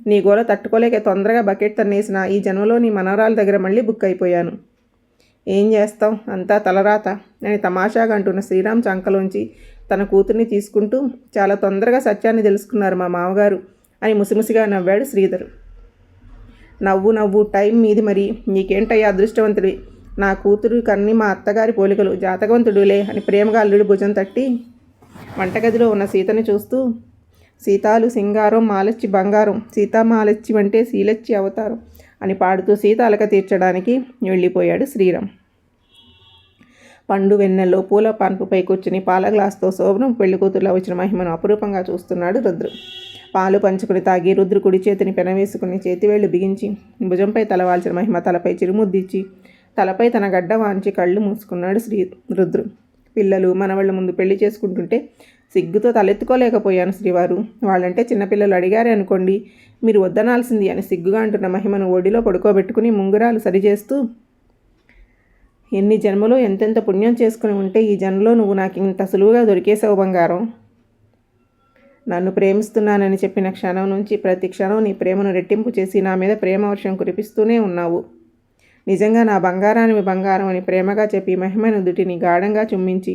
నీ గోల తట్టుకోలేక తొందరగా బకెట్ తన్నేసిన ఈ జన్మలో నీ మనవరాల దగ్గర మళ్ళీ బుక్ అయిపోయాను. ఏం చేస్తాం, అంతా తలరాత అని తమాషాగా అంటున్న శ్రీరామ్ చంకలోంచి తన కూతుర్ని తీసుకుంటూ, చాలా తొందరగా సత్యాన్ని తెలుసుకున్నారు మా మామగారు అని ముసిముసిగా నవ్వాడు శ్రీధర్. నవ్వు టైం మీది, మరి నీకేంటయ్యా అదృష్టవంతుడి, నా కూతురు కన్ని మా అత్తగారి పోలికలు, జాతకవంతుడులే అని ప్రేమగా అల్లుడి భుజం తట్టి వంటగదిలో ఉన్న సీతని చూస్తూ, సీతాలు సింగారం మాలచ్చి బంగారం, సీతామాలచ్చి అంటే శీలచ్చి అవతారం అని పాడుతూ సీత అలక తీర్చడానికి వెళ్ళిపోయాడు శ్రీరామ్. పండు వెన్నెల్లో పూల పాన్పుపై కూర్చుని పాల గ్లాస్తో శోభనం పెళ్లికూతురులా వచ్చిన మహిమను అపురూపంగా చూస్తున్నాడు రుద్రు. పాలు పంచుకుని తాగి రుద్రు కుడి చేతిని పెనవేసుకుని చేతివేళ్లు బిగించి భుజంపై తలవాల్చిన మహిమ తలపై చిరుముద్దిచ్చి తలపై తన గడ్డ వాంచి కళ్ళు మూసుకున్నాడు రుద్రు. పిల్లలు మనవాళ్ళ ముందు పెళ్లి చేసుకుంటుంటే సిగ్గుతో తలెత్తుకోలేకపోయాను శ్రీవారు. వాళ్ళంటే చిన్నపిల్లలు అడిగారే అనుకోండి, మీరు వద్దనాల్సింది అని సిగ్గుగా అంటున్న మహిమను ఒడిలో పడుకోబెట్టుకుని ముంగురాలు సరిచేస్తూ, ఎన్ని జన్మలో ఎంతెంత పుణ్యం చేసుకుని ఉంటే ఈ జన్మలో నువ్వు నాకు ఇంత సులువుగా దొరికేసావు బంగారం. నన్ను ప్రేమిస్తున్నానని చెప్పిన క్షణం నుంచి ప్రతి క్షణం నీ ప్రేమను రెట్టింపు చేసి నా మీద ప్రేమ వర్షం కురిపిస్తూనే ఉన్నావు. నిజంగా నా బంగారానివి బంగారం అని ప్రేమగా చెప్పి మహిమను దుటిని గాఢంగా చుమ్మించి,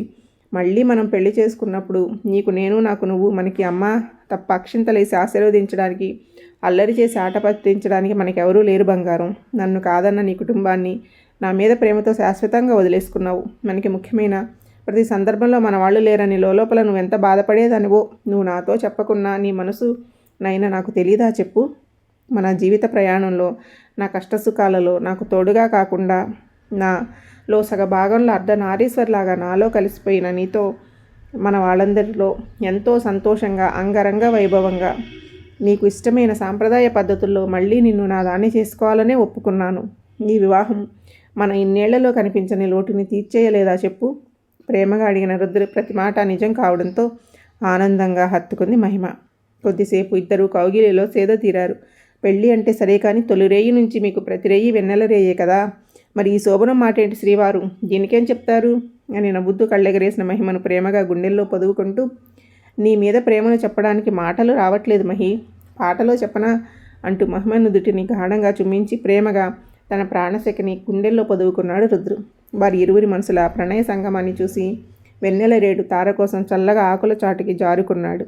మళ్ళీ మనం పెళ్లి చేసుకున్నప్పుడు నీకు నేను, నాకు నువ్వు, మనకి అమ్మ తప్ప అక్షింతలేసి ఆశీర్వదించడానికి, అల్లరి చేసి ఆట పట్టించడానికి మనకెవరూ లేరు బంగారం. నన్ను కాదన్న నీ కుటుంబాన్ని నా మీద ప్రేమతో శాశ్వతంగా వదిలేసుకున్నావు. మనకి ముఖ్యమైన ప్రతి సందర్భంలో మన వాళ్ళు లేరని లోపల నువ్వెంత బాధపడేదానివో నువ్వు నాతో చెప్పకున్నా నీ మనసు నైనా నాకు తెలీదా చెప్పు? మన జీవిత ప్రయాణంలో నా కష్టసుఖాలలో నాకు తోడుగా కాకుండా నాలో సగభాగంలో అర్ధనారీశ్వర్లాగా నాలో కలిసిపోయిన నీతో మన వాళ్ళందరిలో ఎంతో సంతోషంగా అంగరంగ వైభవంగా నీకు ఇష్టమైన సాంప్రదాయ పద్ధతుల్లో మళ్ళీ నిన్ను నా దాన్ని చేసుకోవాలనే ఒప్పుకున్నాను. ఈ వివాహం మన ఇన్నేళ్లలో కనిపించని లోటుని తీర్చేయలేదా చెప్పు? ప్రేమగా అడిగిన రుద్ర ప్రతి మాట నిజం కావడంతో ఆనందంగా హత్తుకుంది మహిమ. కొద్దిసేపు ఇద్దరూ కౌగిలిలో సేద తీరారు. పెళ్ళి అంటే సరే కానీ తొలి రేయి నుంచి మీకు ప్రతి రేయి వెన్నెల రేయే కదా, మరి ఈ శోభనం మాటేంటి శ్రీవారు, దీనికేం చెప్తారు అని నవ్వుతూ కళ్ళెగరేసిన మహిమను ప్రేమగా గుండెల్లో పొదువుకుంటూ, నీ మీద ప్రేమను చెప్పడానికి మాటలు రావట్లేదు మహి, పాటలో చెప్పనా అంటూ మహిమ నుదుటిని గాఢంగా చుమ్మించి ప్రేమగా తన ప్రాణశకిని గుండెల్లో పొదువుకున్నాడు రుద్రు. వారి ఇరువురి మనసుల ప్రణయ సంగమాన్ని చూసి వెన్నెల రేడు తార కోసం చల్లగా ఆకుల చాటుకి జారుకున్నాడు.